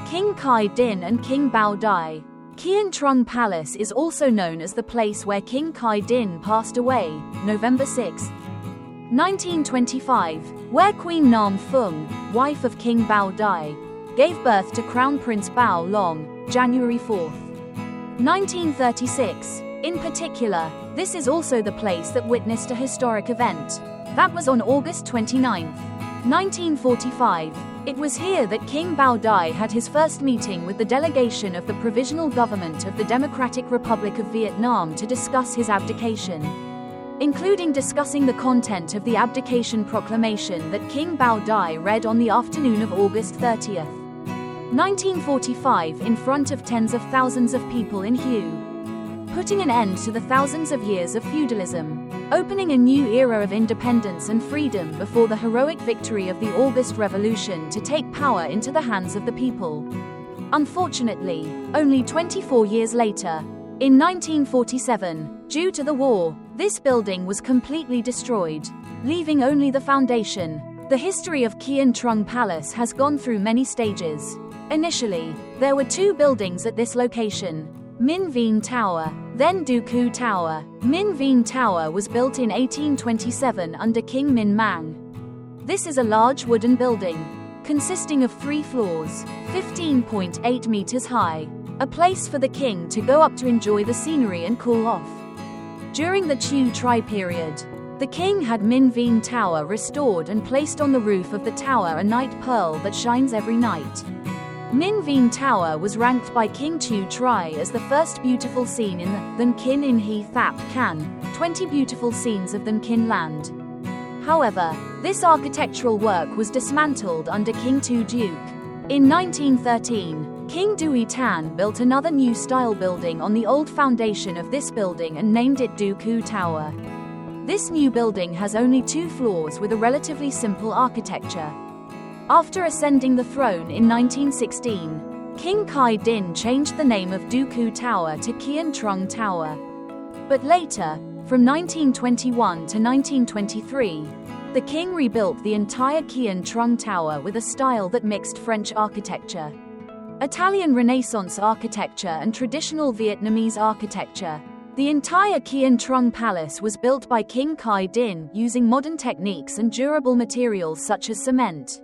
King Khai Dinh and King Bao Dai. Kien Trung Palace is also known as the place where King Khai Dinh passed away, November 6, 1925, where Queen Nam Phung, wife of King Bao Dai, gave birth to Crown Prince Bao Long, January 4, 1936. In particular, this is also the place that witnessed a historic event. That was on August 29, 1945. It was here that King Bao Dai had his first meeting with the delegation of the Provisional Government of the Democratic Republic of Vietnam to discuss his abdication, including discussing the content of the abdication proclamation that King Bao Dai read on the afternoon of August 30, 1945 in front of tens of thousands of people in Hue, putting an end to the thousands of years of feudalism, opening a new era of independence and freedom before the heroic victory of the August Revolution to take power into the hands of the people. Unfortunately, only 24 years later, in 1947, due to the war, this building was completely destroyed, leaving only the foundation. The history of Kien Trung Palace has gone through many stages. Initially, there were two buildings at this location: Minh Vien Tower, then Du Cu Tower. Minh Vien Tower was built in 1827 under King Minh Mang. This is a large wooden building, consisting of 3 floors, 15.8 meters high, a place for the king to go up to enjoy the scenery and cool off. During the Chu Tri period, the king had Minh Vien Tower restored and placed on the roof of the tower a night pearl that shines every night. Minh Vien Tower was ranked by King Tu Duc as the first beautiful scene in the Than Kin in He Thap Can, 20 beautiful scenes of Than Kin land. However, this architectural work was dismantled under King Tu Duc. In 1913, King Duy Tan built another new style building on the old foundation of this building and named it Du Cu Tower. This new building has only 2 floors with a relatively simple architecture. After ascending the throne in 1916, King Khai Dinh changed the name of Du Cu Tower to Kien Trung Tower. But later, from 1921 to 1923, the king rebuilt the entire Kien Trung Tower with a style that mixed French architecture, Italian Renaissance architecture and traditional Vietnamese architecture. The entire Kien Trung Palace was built by King Khai Dinh using modern techniques and durable materials such as cement,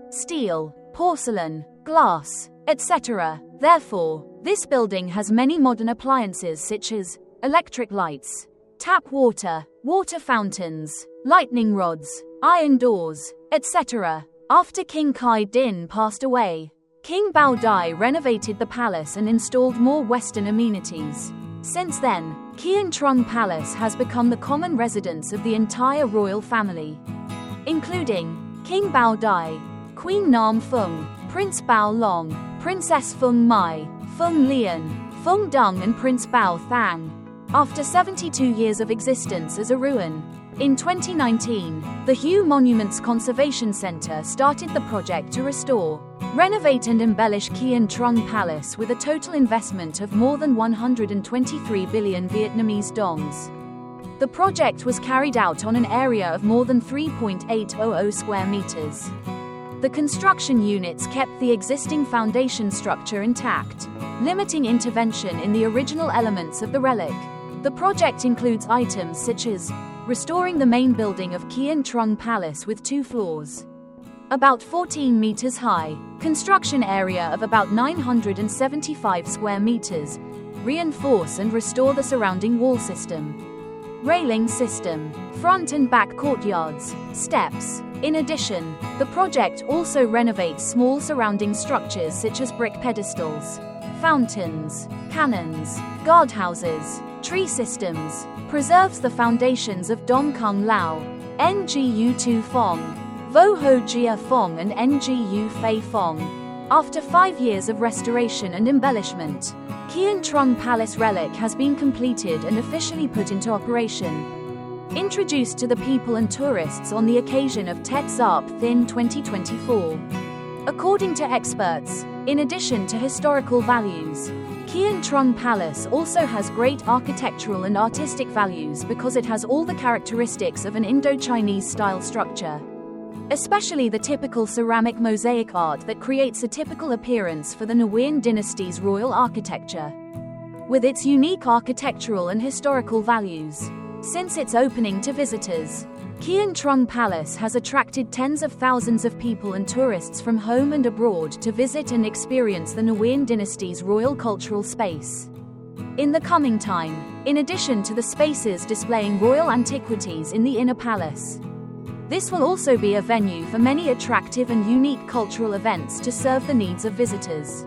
steel, porcelain, glass, etc. Therefore, this building has many modern appliances such as electric lights, tap water, water fountains, lightning rods, iron doors, etc. After King Khai Dinh passed away, King Bao Dai renovated the palace and installed more Western amenities. Since then, Kien Trung Palace has become the common residence of the entire royal family, including King Bao Dai, Queen Nam Phung, Prince Bao Long, Princess Phung Mai, Phung Lien, Phung Dung and Prince Bao Thang. After 72 years of existence as a ruin, in 2019, the Hue Monuments Conservation Center started the project to restore, renovate and embellish Kien Trung Palace with a total investment of more than 123 billion Vietnamese dongs. The project was carried out on an area of more than 3.800 square meters. The construction units kept the existing foundation structure intact, limiting intervention in the original elements of the relic. The project includes items such as restoring the main building of Kien Trung Palace with 2 floors, about 14 meters high, construction area of about 975 square meters, reinforce and restore the surrounding wall system, railing system, front and back courtyards, steps. In addition, the project also renovates small surrounding structures such as brick pedestals, fountains, cannons, guardhouses, tree systems, preserves the foundations of Dom Kung Lao, Ngu Tu Phong, Vo Ho Jia Phong and Ngu Fei Phong. After 5 years of restoration and embellishment, Kien Trung Palace relic has been completed and officially put into operation. Introduced to the people and tourists on the occasion of Tet Zarp Thin 2024. According to experts, in addition to historical values, Kien Trung Palace also has great architectural and artistic values because it has all the characteristics of an Indo-Chinese style structure, especially the typical ceramic mosaic art that creates a typical appearance for the Nguyen dynasty's royal architecture. with its unique architectural and historical values. Since its opening to visitors, Kien Tu Palace has attracted tens of thousands of people and tourists from home and abroad to visit and experience the Nguyen dynasty's royal cultural space. In the coming time, in addition to the spaces displaying royal antiquities in the inner palace, this will also be a venue for many attractive and unique cultural events to serve the needs of visitors.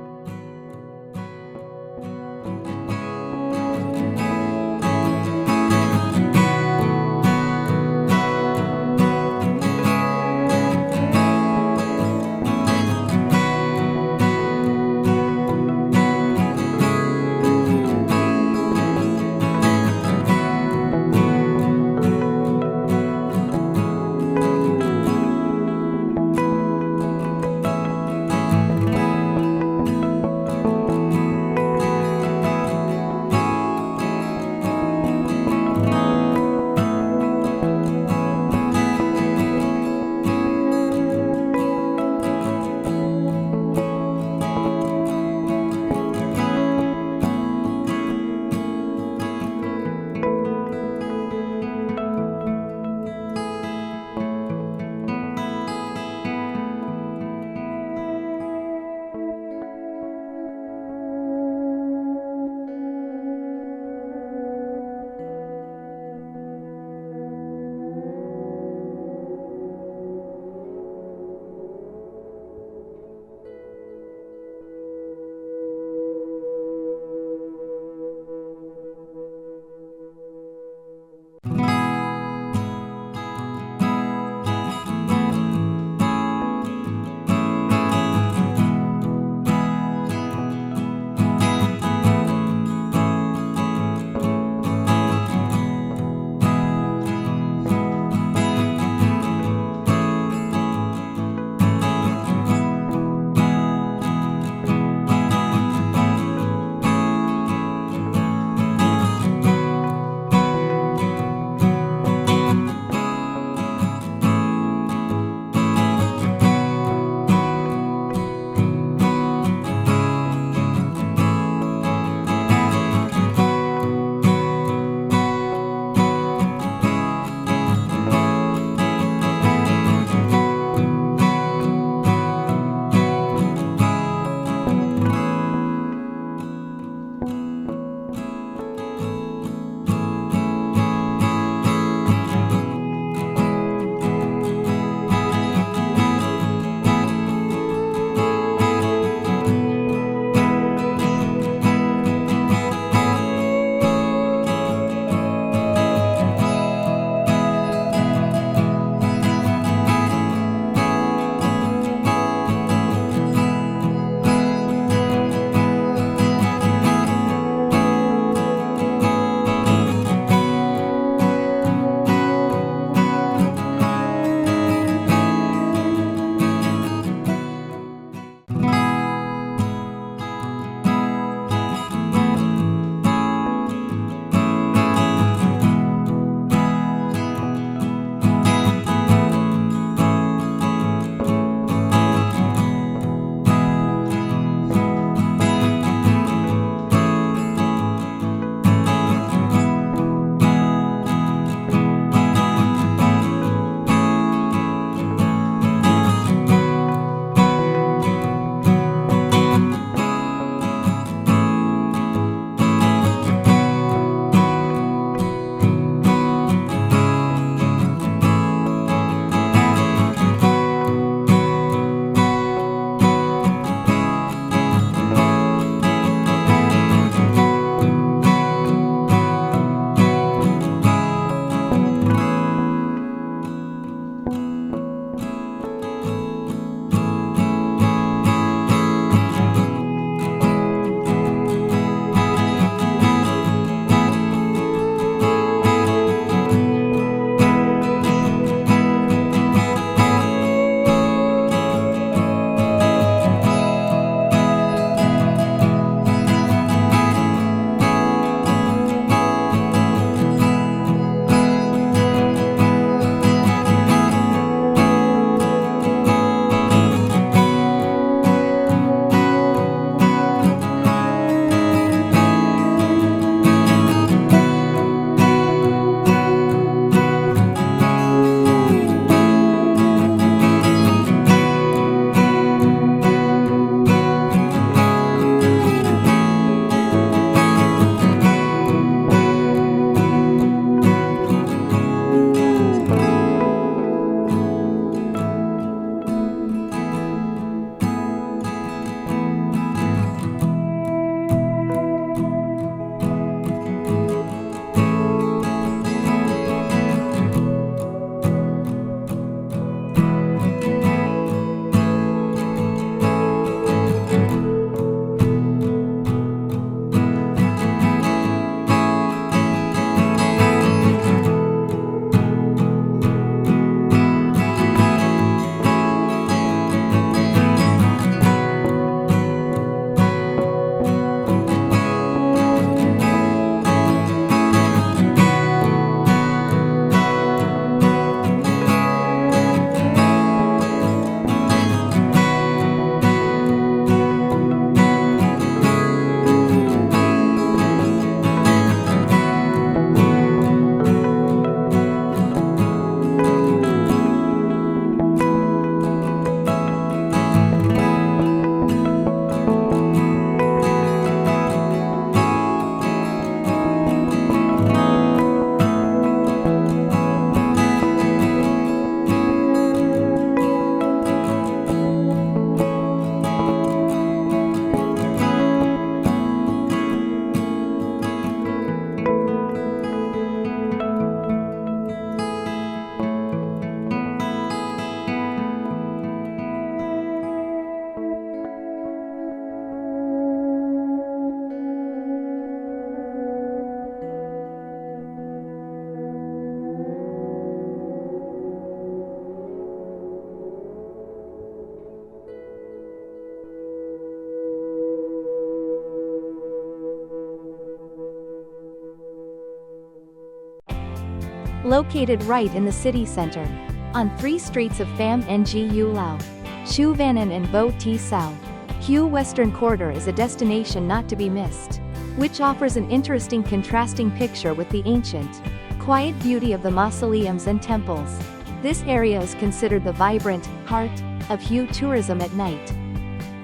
Located right in the city center, on 3 streets of Pham Ngu Lao, Chu Van An and Vo Ti Sao, Hue Western Quarter is a destination not to be missed, which offers an interesting contrasting picture with the ancient, quiet beauty of the mausoleums and temples. This area is considered the vibrant heart of Hue tourism at night,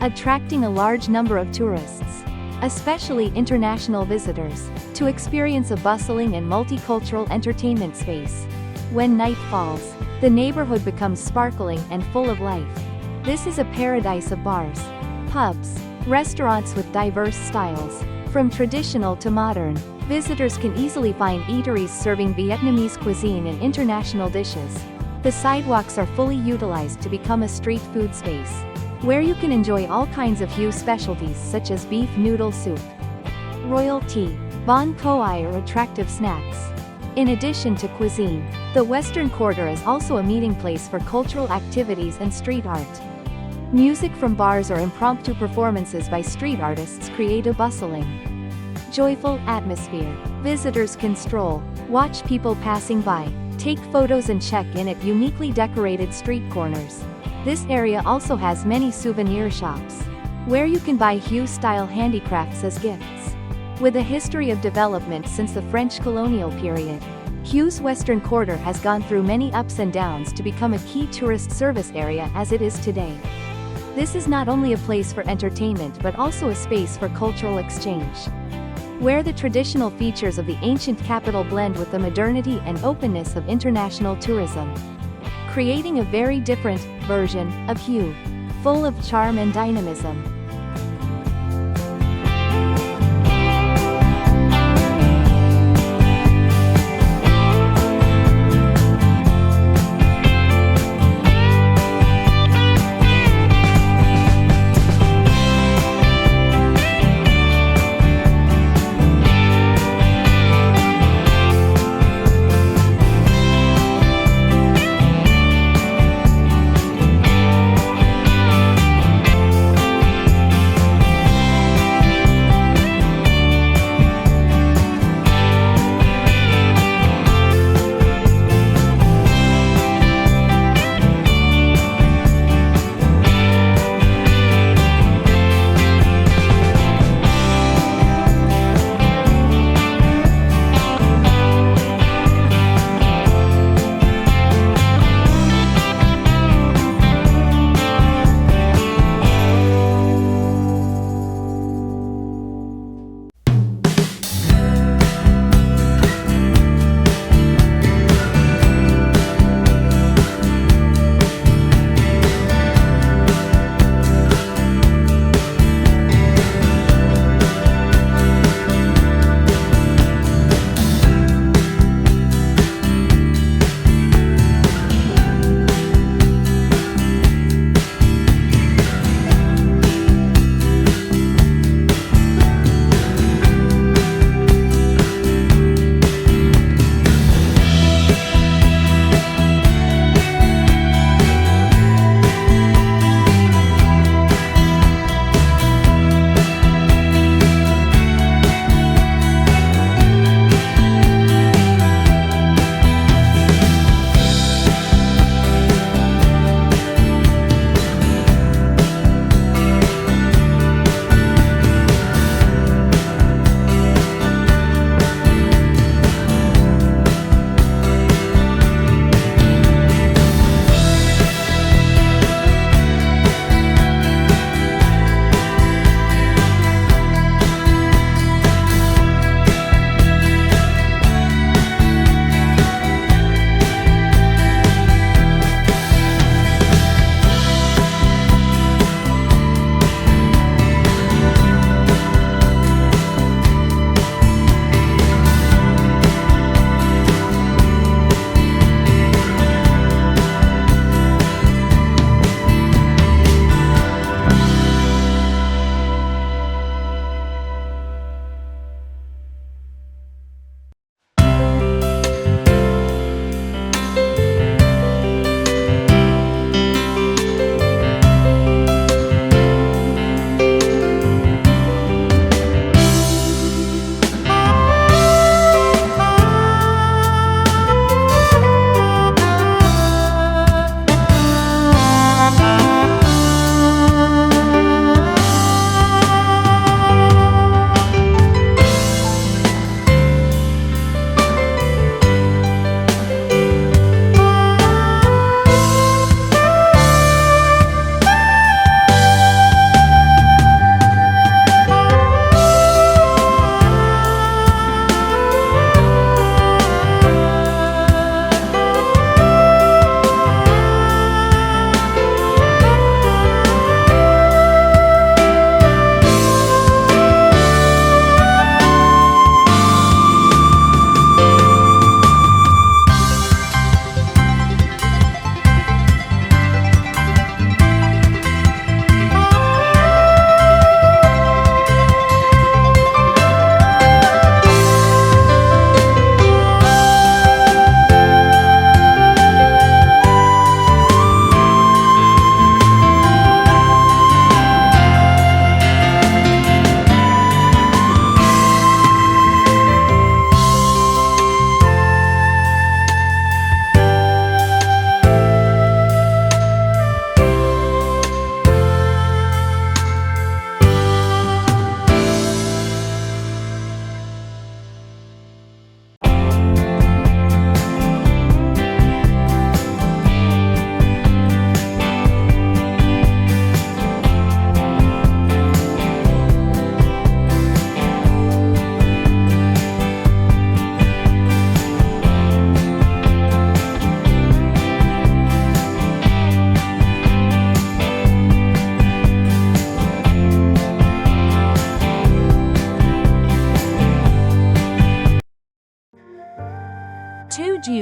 attracting a large number of tourists, especially international visitors, to experience a bustling and multicultural entertainment space. When night falls, the neighborhood becomes sparkling and full of life. This is a paradise of bars, pubs, restaurants with diverse styles, from traditional to modern. Visitors can easily find eateries serving Vietnamese cuisine and international dishes. The sidewalks are fully utilized to become a street food space, where you can enjoy all kinds of Hue specialties such as beef noodle soup, royal tea, bon koi or attractive snacks. In addition to cuisine, the Western Quarter is also a meeting place for cultural activities and street art. Music from bars or impromptu performances by street artists create a bustling, joyful atmosphere. Visitors can stroll, watch people passing by, take photos and check in at uniquely decorated street corners. This area also has many souvenir shops, where you can buy Hue-style handicrafts as gifts. With a history of development since the French colonial period, Hue's Western Quarter has gone through many ups and downs to become a key tourist service area as it is today. This is not only a place for entertainment but also a space for cultural exchange, where the traditional features of the ancient capital blend with the modernity and openness of international tourism, creating a very different version of Hue, full of charm and dynamism.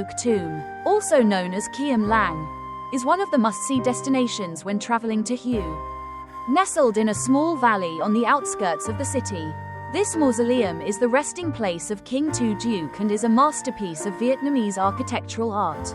Duc Tomb, also known as Khiem Lang, is one of the must-see destinations when traveling to Hue. Nestled in a small valley on the outskirts of the city, this mausoleum is the resting place of King Tu Duc and is a masterpiece of Vietnamese architectural art.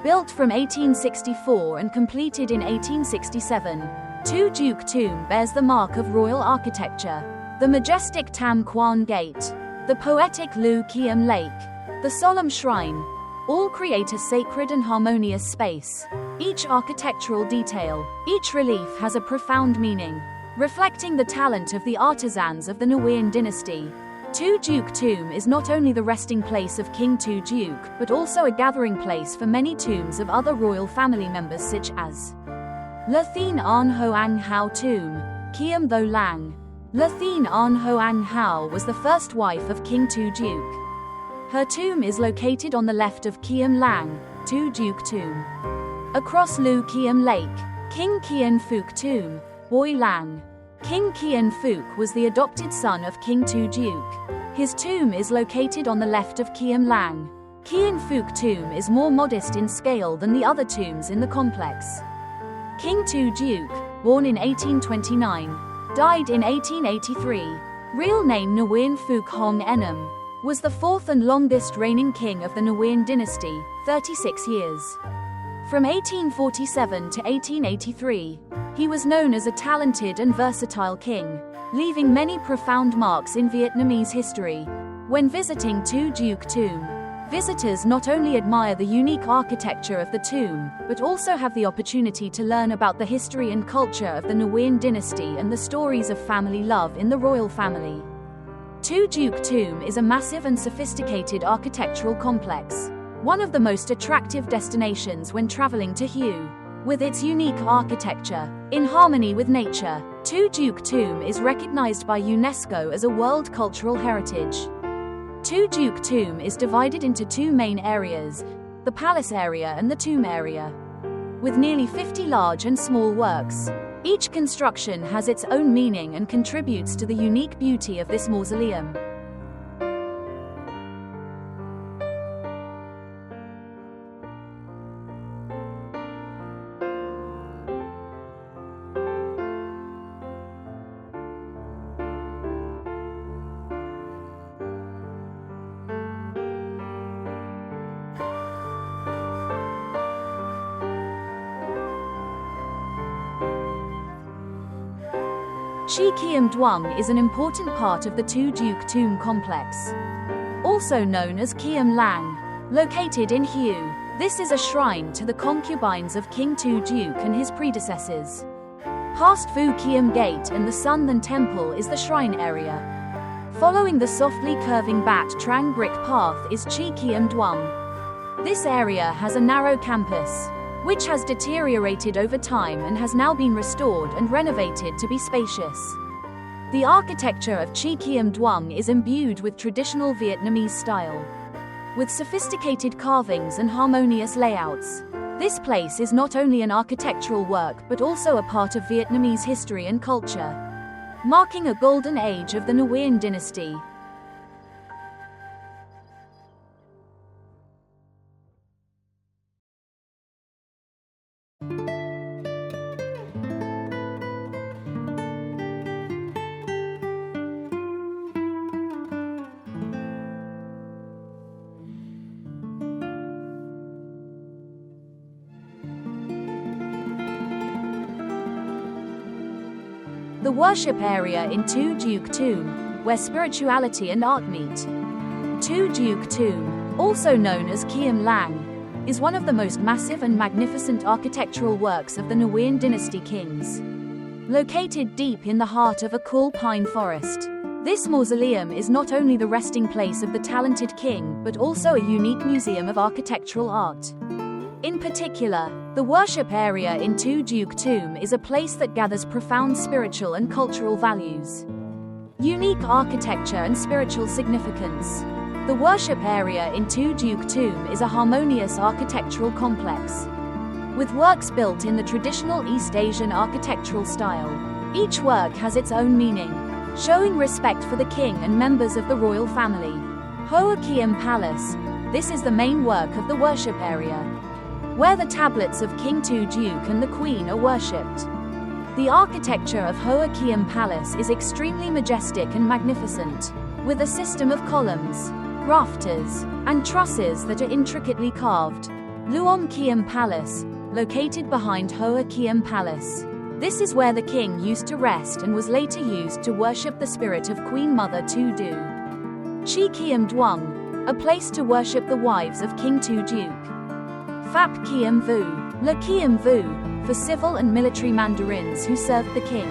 Built from 1864 and completed in 1867, Tu Duc Tomb bears the mark of royal architecture. The majestic Tam Quan Gate, the poetic Lu Kiem Lake, the solemn shrine, all create a sacred and harmonious space. Each architectural detail, each relief has a profound meaning, reflecting the talent of the artisans of the Nguyen dynasty. Tu Duc Tomb is not only the resting place of King Tu Duc, but also a gathering place for many tombs of other royal family members such as Le Thien An Hoang Hao Tomb, Khiem Tho Lang. Le Thien An Hoang Hao was the first wife of King Tu Duc. Her tomb is located on the left of Khiem Lang, Tu Duc Tomb. Across Lu Kiem Lake, King Kien Phuc Tomb, Boi Lang. King Kien Phuc was the adopted son of King Tu Duc. His tomb is located on the left of Khiem Lang. Kien Phuc Tomb is more modest in scale than the other tombs in the complex. King Tu Duc, born in 1829, died in 1883, real name Nguyen Phuc Hong Enam, was the fourth and longest reigning king of the Nguyen dynasty, 36 years. From 1847 to 1883, he was known as a talented and versatile king, leaving many profound marks in Vietnamese history. When visiting Tu Duc Tomb, visitors not only admire the unique architecture of the tomb, but also have the opportunity to learn about the history and culture of the Nguyen dynasty and the stories of family love in the royal family. Tu Duc Tomb is a massive and sophisticated architectural complex, one of the most attractive destinations when traveling to Hue. With its unique architecture, in harmony with nature, Tu Duc Tomb is recognized by UNESCO as a World Cultural Heritage. Tu Duc Tomb is divided into two main areas, the palace area and the tomb area. With nearly 50 large and small works, each construction has its own meaning and contributes to the unique beauty of this mausoleum. Khiem Duong is an important part of the Tu Duc Tomb complex, also known as Khiem Lang, located in Hue. This is a shrine to the concubines of King Tu Duc and his predecessors. Past Phu Khiem Gate and the Sun Then Temple is the shrine area. Following the softly curving Bat Trang brick path is Khiem Duong. This area has a narrow campus, which has deteriorated over time and has now been restored and renovated to be spacious. The architecture of Khiem Duong is imbued with traditional Vietnamese style, with sophisticated carvings and harmonious layouts. This place is not only an architectural work but also a part of Vietnamese history and culture, marking a golden age of the Nguyen dynasty. The worship area in Tu Duc Tomb, where spirituality and art meet. Tu Duc Tomb, also known as Khiem Lang, is one of the most massive and magnificent architectural works of the Nguyen dynasty kings. Located deep in the heart of a cool pine forest, this mausoleum is not only the resting place of the talented king but also a unique museum of architectural art. In particular, the worship area in Tu Duc Tomb is a place that gathers profound spiritual and cultural values, unique architecture and spiritual significance. The worship area in Tu Duc Tomb is a harmonious architectural complex, with works built in the traditional East Asian architectural style. Each work has its own meaning, showing respect for the king and members of the royal family. Hue Imperial Palace, This is the main work of the worship area, where the tablets of King Tu Duc and the Queen are worshipped. The architecture of Hue Imperial Palace is extremely majestic and magnificent, with a system of columns, rafters, and trusses that are intricately carved. Luong Khiem Palace, located behind Hue Imperial Palace. This is where the king used to rest and was later used to worship the spirit of Queen Mother Tu Duc. Khiem Duong, a place to worship the wives of King Tu Duc. Phap Khiem Vu, Le Khiem Vu, for civil and military mandarins who served the king.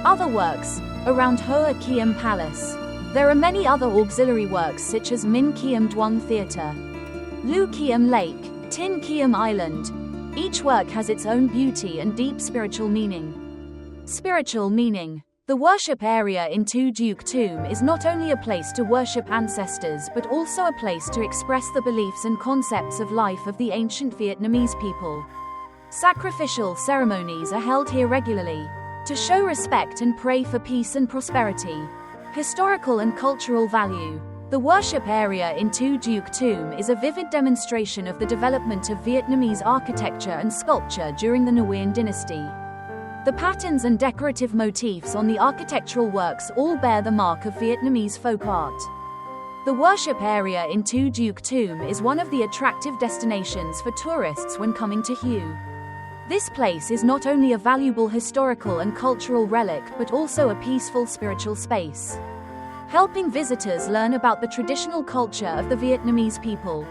Other works, around Hue Imperial Palace. There are many other auxiliary works such as Minh Khiem Duong Theatre, Lu Khiem Lake, Tin Khiem Island. Each work has its own beauty and deep spiritual meaning. Spiritual meaning. The worship area in Tu Duc Tomb is not only a place to worship ancestors but also a place to express the beliefs and concepts of life of the ancient Vietnamese people. Sacrificial ceremonies are held here regularly, to show respect and pray for peace and prosperity. Historical and cultural value. The worship area in Tu Duc Tomb is a vivid demonstration of the development of Vietnamese architecture and sculpture during the Nguyen dynasty. The patterns and decorative motifs on the architectural works all bear the mark of Vietnamese folk art. The worship area in Tu Duc Tomb is one of the attractive destinations for tourists when coming to Hue. This place is not only a valuable historical and cultural relic but also a peaceful spiritual space, helping visitors learn about the traditional culture of the Vietnamese people.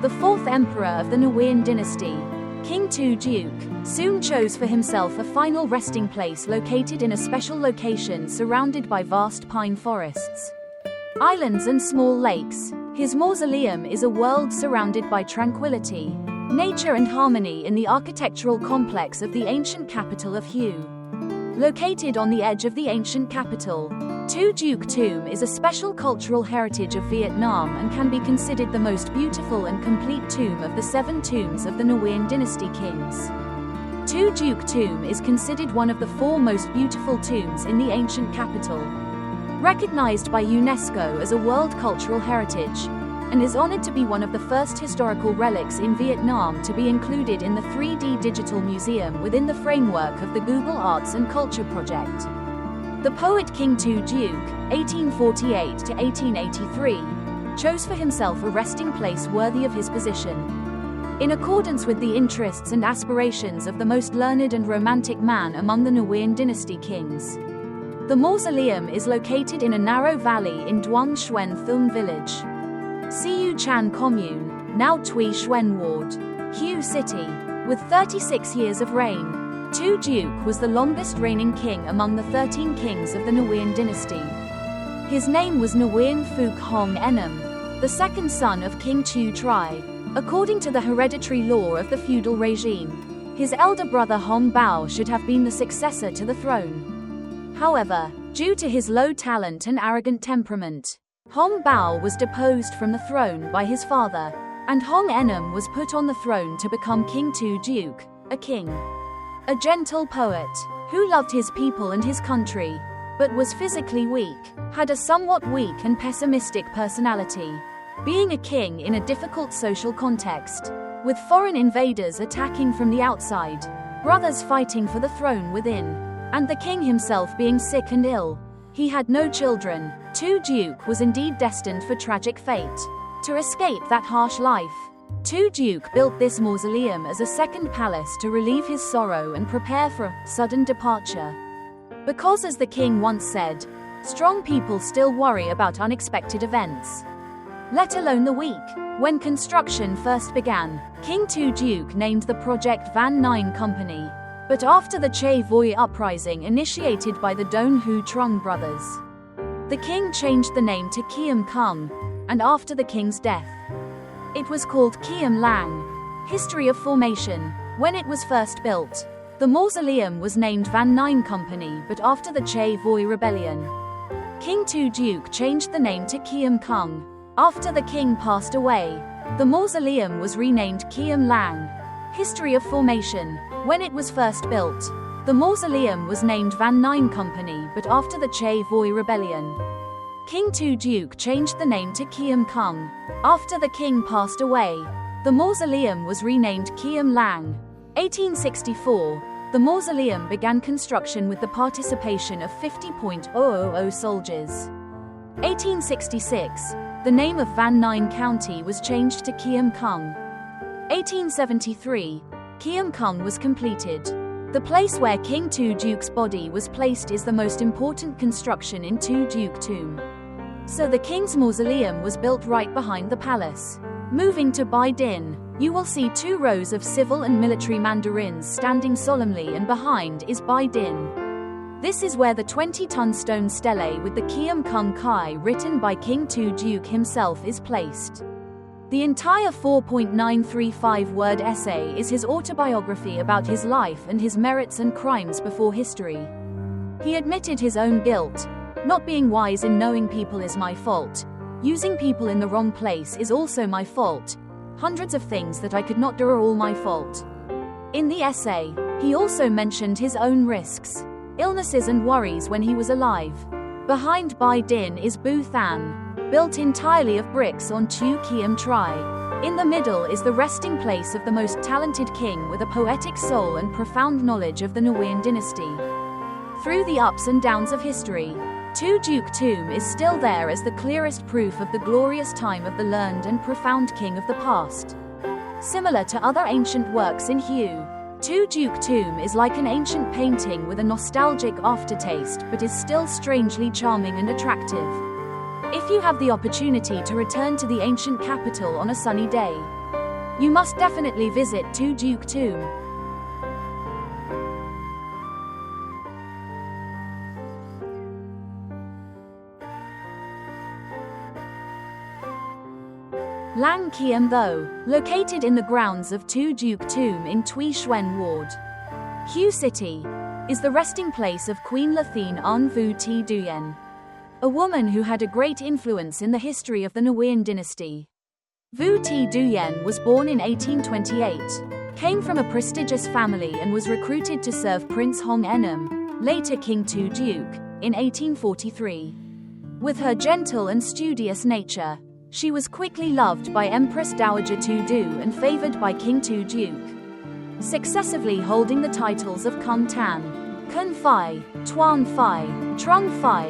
the fourth emperor of the Nguyen dynasty, King Tu Duc, soon chose for himself a final resting place located in a special location surrounded by vast pine forests, islands and small lakes. His mausoleum is a world surrounded by tranquility, nature and harmony in the architectural complex of the ancient capital of Hue. Located on the edge of the ancient capital, Tu Duc Tomb is a special cultural heritage of Vietnam and can be considered the most beautiful and complete tomb of the 7 tombs of the Nguyen dynasty kings. Tu Duc Tomb is considered one of the 4 most beautiful tombs in the ancient capital, recognized by UNESCO as a World Cultural Heritage, and is honored to be one of the first historical relics in Vietnam to be included in the 3D Digital Museum within the framework of the Google Arts and Culture project. The poet King Tu Duc, 1848 to 1883, chose for himself a resting place worthy of his position, in accordance with the interests and aspirations of the most learned and romantic man among the Nguyen dynasty kings. The mausoleum is located in a narrow valley in Duong Xuan Thung village, Siu Chan commune, now Thuy Xuan ward, Hue city. With 36 years of reign, Tu Duc was the longest reigning king among the 13 kings of the Nguyen dynasty. His name was Nguyen Phuc Hong Enem, the second son of King Tu Duc. According to the hereditary law of the feudal regime, his elder brother Hong Bao should have been the successor to the throne. However, due to his low talent and arrogant temperament, Hong Bao was deposed from the throne by his father, and Hong Enem was put on the throne to become King Tu Duc, a king. A gentle poet, who loved his people and his country, but was physically weak, had a somewhat weak and pessimistic personality. Being a king in a difficult social context, with foreign invaders attacking from the outside, brothers fighting for the throne within, and the king himself being sick and ill, he had no children. Tu Duc was indeed destined for tragic fate. To escape that harsh life, Tu Duc built this mausoleum as a second palace to relieve his sorrow and prepare for a sudden departure. Because, as the king once said, strong people still worry about unexpected events, let alone the weak. When construction first began, King Tu Duc named the project Van Nine Company, but after the Che Voi uprising initiated by the Don Hu Trung brothers, the king changed the name to Khiem Duong, and after the king's death, it was called Khiem Lang. History of formation. When it was first built, the mausoleum was named Van Nine Company, but after the Che Voi rebellion, King Tu Duc changed the name to Khiem Duong. After the king passed away, the mausoleum was renamed Khiem Lang. History of formation. When it was first built, the mausoleum was named Van Nine Company, but after the Che Voi rebellion, King Tu Duc changed the name to Khiem Duong. After the king passed away, the mausoleum was renamed Khiem Lang. 1864, the mausoleum began construction with the participation of 50,000 soldiers. 1866, the name of Van Nuyen County was changed to Khiem Duong. 1873, Khiem Duong was completed. The place where King Tu Duc's body was placed is the most important construction in Tu Duc Tomb. So the king's mausoleum was built right behind the palace. Moving to Bai Dinh, you will see 2 rows of civil and military mandarins standing solemnly, and behind is Bai Dinh. This is where the 20-ton stone stele with the Khiem Duong Khai written by King Tu Duc himself is placed. The entire 4.935-word essay is his autobiography about his life and his merits and crimes before history. He admitted his own guilt. Not being wise in knowing people is my fault. Using people in the wrong place is also my fault. Hundreds of things that I could not do are all my fault. In the essay, he also mentioned his own risks, illnesses and worries when he was alive. Behind Bai Dinh is Bu Than, built entirely of bricks on Tu Khiem Tri. In the middle is the resting place of the most talented king with a poetic soul and profound knowledge of the Nguyen dynasty. Through the ups and downs of history, Tu Duc Tomb is still there as the clearest proof of the glorious time of the learned and profound king of the past. Similar to other ancient works in Hue, Tu Duc Tomb is like an ancient painting with a nostalgic aftertaste, but is still strangely charming and attractive. If you have the opportunity to return to the ancient capital on a sunny day, you must definitely visit Tu Duc Tomb. Lang Khiem Tho, located in the grounds of Tu Duc Tomb in Thuy Xuan Ward, Hue City, is the resting place of Queen Thien Vu Thi Duyen, a woman who had a great influence in the history of the Nguyen dynasty. Vu Thi Duyen was born in 1828, came from a prestigious family and was recruited to serve Prince Hong Enom, later King Tu Duc, in 1843. With her gentle and studious nature, she was quickly loved by Empress Dowager Tu Du and favored by King Tu Duc, successively holding the titles of Kung Tan, Kun Phi, Tuan Phi, Trung Phi,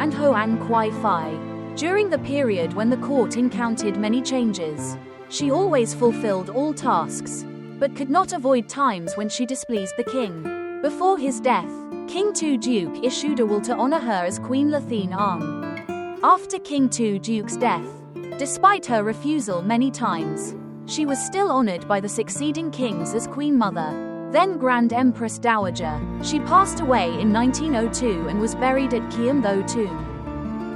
and Hoan Quai Phi. During the period when the court encountered many changes, she always fulfilled all tasks, but could not avoid times when she displeased the king. Before his death, King Tu Duc issued a will to honor her as Queen Thien Ang. After King Tu Duc's death, despite her refusal many times, she was still honored by the succeeding kings as Queen Mother, then Grand Empress Dowager. She passed away in 1902 and was buried at Khiem Tho Tomb.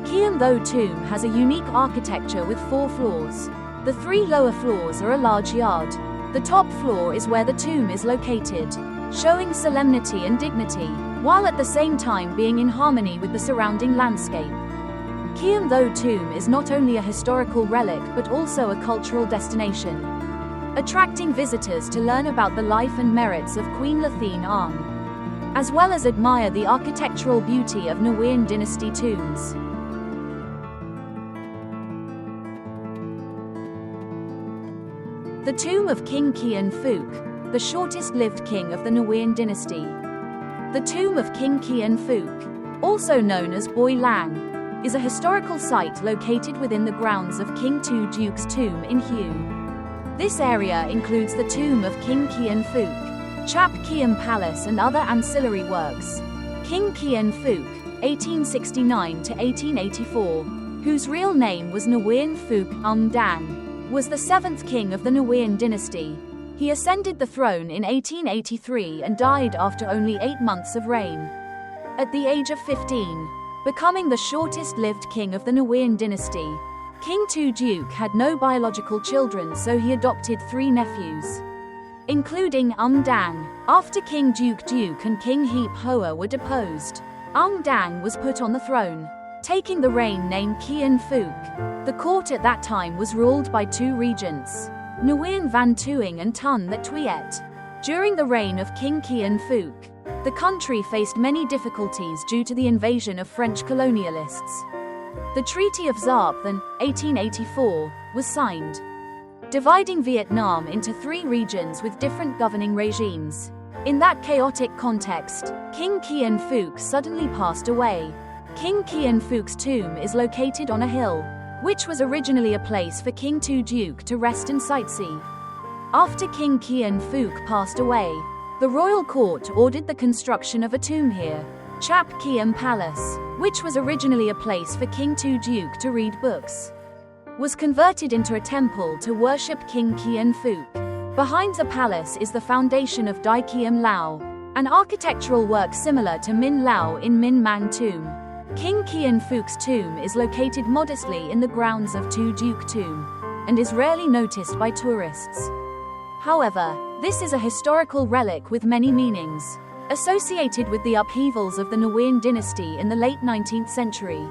Khiem Tho Tomb has a unique architecture with 4 floors. The 3 lower floors are a large yard. The top floor is where the tomb is located, showing solemnity and dignity, while at the same time being in harmony with the surrounding landscape. Khiem Tho Tomb is not only a historical relic but also a cultural destination, attracting visitors to learn about the life and merits of Queen Thien Ang, as well as admire the architectural beauty of Nguyen dynasty tombs. The tomb of King Kien Phuc, the shortest-lived king of the Nguyen dynasty. The tomb of King Kien Phuc, also known as Boi Lang, is a historical site located within the grounds of King Tu Duc's tomb in Hue. This area includes the tomb of King Kien Phuc, Chap Khiem Palace and other ancillary works. King Kien Phuc, 1869 to 1884, whose real name was Nguyen Phuc Ung Dang, was the 7th king of the Nguyen dynasty. He ascended the throne in 1883 and died after only 8 months of reign. At the age of 15, becoming the shortest-lived king of the Nguyen dynasty, King Tu Duc had no biological children, so he adopted 3 nephews, including Ung Dang. After King Duc Duc and King Heap Hoa were deposed, Ung Dang was put on the throne, taking the reign named Kien Phuc. The court at that time was ruled by 2 regents, Nguyen Van Tuing and Ton That Tuyet. During the reign of King Kien Phuc, the country faced many difficulties due to the invasion of French colonialists. The Treaty of Zarphan, 1884, was signed, dividing Vietnam into 3 regions with different governing regimes. In that chaotic context, King Kien Phuc suddenly passed away. King Kien Phuc's tomb is located on a hill, which was originally a place for King Tu Duc to rest and sightsee. After King Kien Phuc passed away, the royal court ordered the construction of a tomb here, Chap Khiem Palace, which was originally a place for King Tu Duc to read books, was converted into a temple to worship King Kien Phuc. Behind the palace is the foundation of Dai Khiem Lao, an architectural work similar to Minh Lao in Minh Mang tomb. King Kien Phuc's tomb is located modestly in the grounds of Tu Duc Tomb, and is rarely noticed by tourists. However, this is a historical relic with many meanings, associated with the upheavals of the Nguyen dynasty in the late 19th century.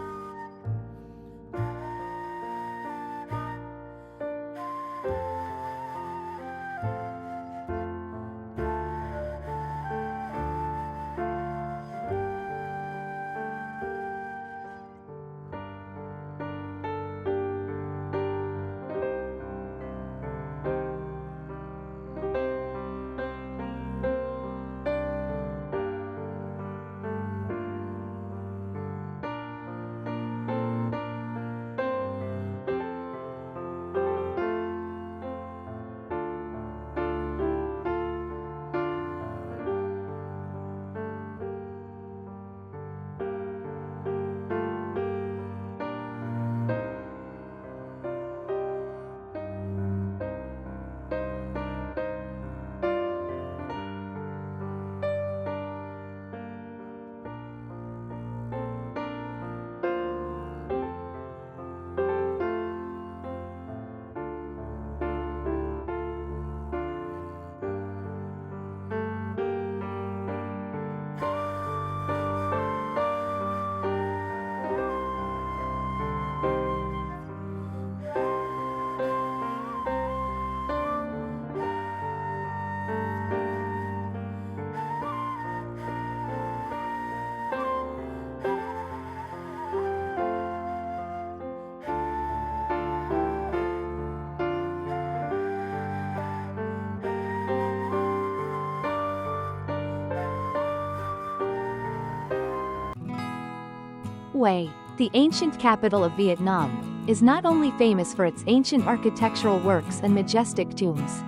Hue, the ancient capital of Vietnam, is not only famous for its ancient architectural works and majestic tombs,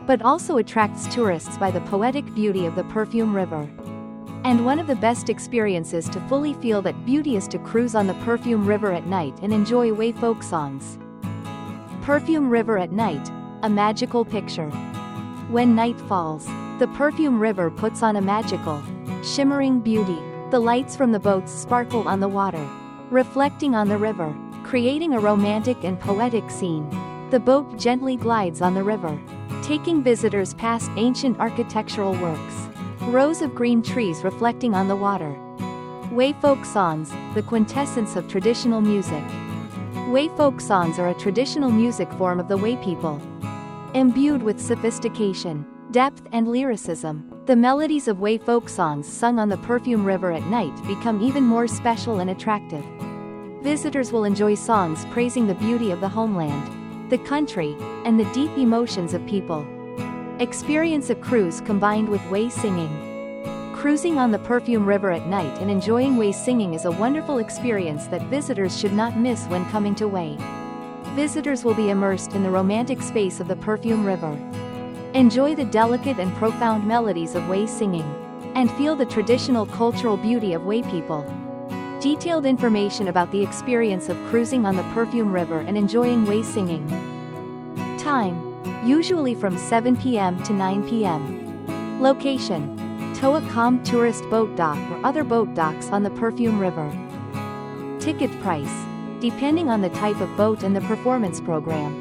but also attracts tourists by the poetic beauty of the Perfume River. And one of the best experiences to fully feel that beauty is to cruise on the Perfume River at night and enjoy Hue folk songs. Perfume River at night, a magical picture. When night falls, the Perfume River puts on a magical, shimmering beauty. The lights from the boats sparkle on the water, reflecting on the river, creating a romantic and poetic scene. The boat gently glides on the river, taking visitors past ancient architectural works. Rows of green trees reflecting on the water. Hue folk songs, the quintessence of traditional music. Hue folk songs are a traditional music form of the Hue people. Imbued with sophistication, depth and lyricism, the melodies of Hue folk songs sung on the Perfume River at night become even more special and attractive. Visitors will enjoy songs praising the beauty of the homeland, the country, and the deep emotions of people. Experience a cruise combined with Hue singing. Cruising on the Perfume River at night and enjoying Hue singing is a wonderful experience that visitors should not miss when coming to Hue. Visitors will be immersed in the romantic space of the Perfume River. Enjoy the delicate and profound melodies of Hue singing, and feel the traditional cultural beauty of Hue people. Detailed information about the experience of cruising on the Perfume River and enjoying Hue singing. Time: usually from 7 p.m. to 9 p.m. Location: Toa Com Tourist Boat Dock or other boat docks on the Perfume River. Ticket price: depending on the type of boat and the performance program.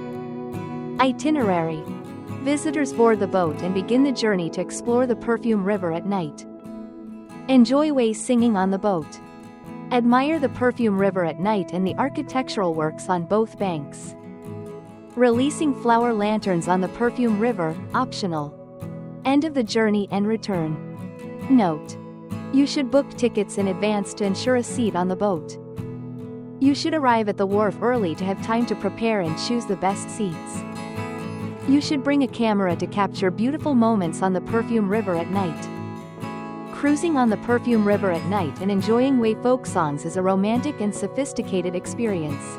Itinerary: visitors board the boat and begin the journey to explore the Perfume River at night. Enjoy Hue singing on the boat. Admire the Perfume River at night and the architectural works on both banks. Releasing flower lanterns on the Perfume River, optional. End of the journey and return. Note: you should book tickets in advance to ensure a seat on the boat. You should arrive at the wharf early to have time to prepare and choose the best seats. You should bring a camera to capture beautiful moments on the Perfume River at night. Cruising on the Perfume River at night and enjoying Hue folk songs is a romantic and sophisticated experience,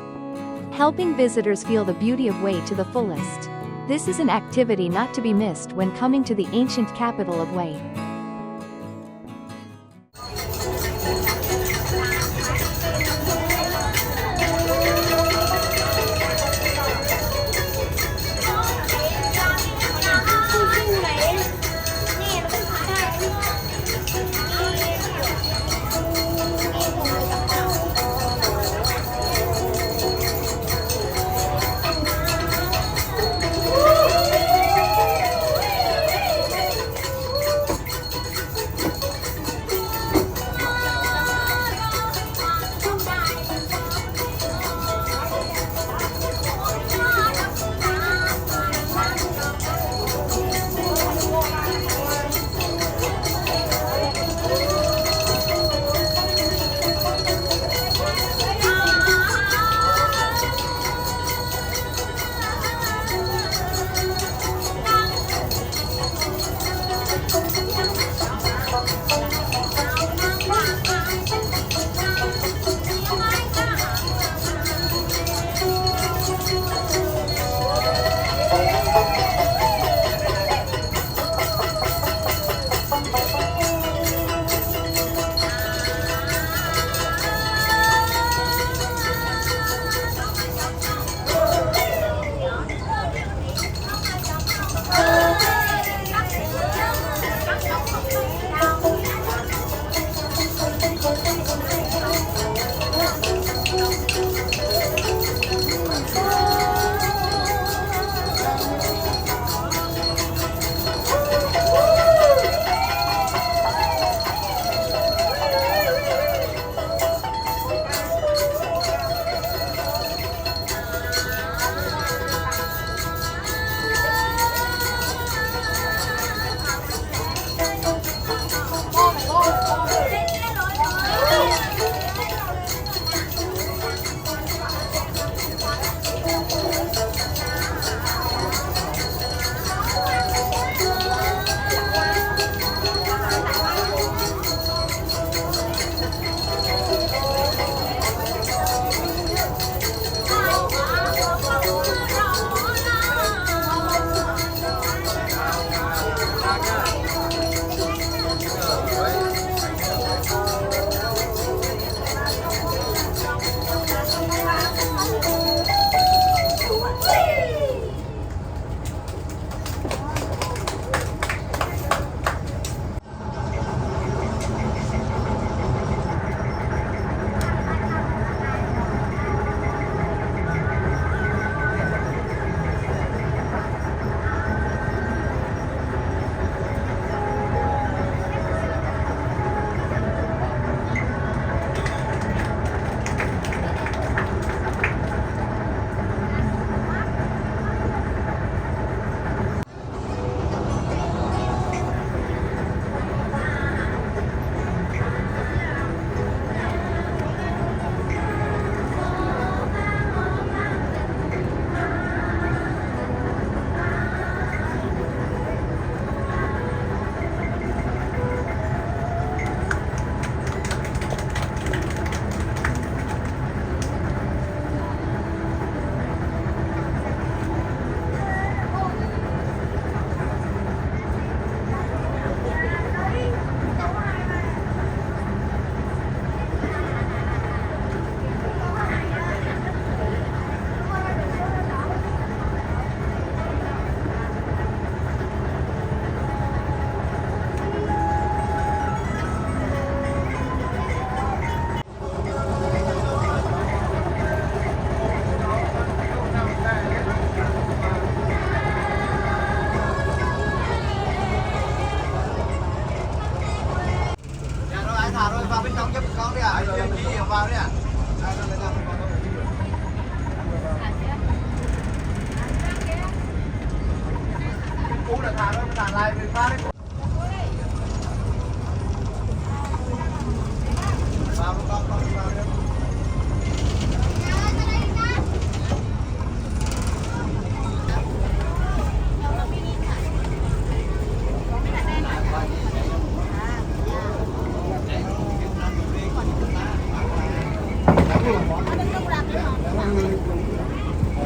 helping visitors feel the beauty of Hue to the fullest. This is an activity not to be missed when coming to the ancient capital of Hue.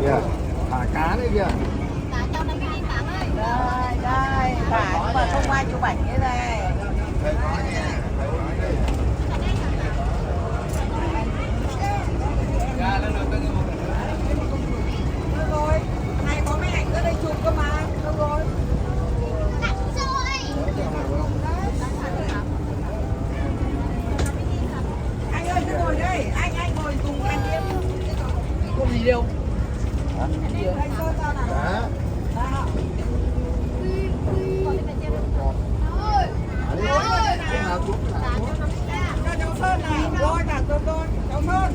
Kìa, thả cá đấy kìa. Đây, đây, phải nhưng mà không ai chụp ảnh như này. Được rồi, này có mấy ảnh ở đây chụp cơ mà. Được rồi. Anh ơi, cứ ngồi đây, anh ngồi cùng anh em. Có gì đâu. Anh Sơn ra nào. Đó. Cho cháu Sơn nào, rồi cả tôi, cháu Sơn.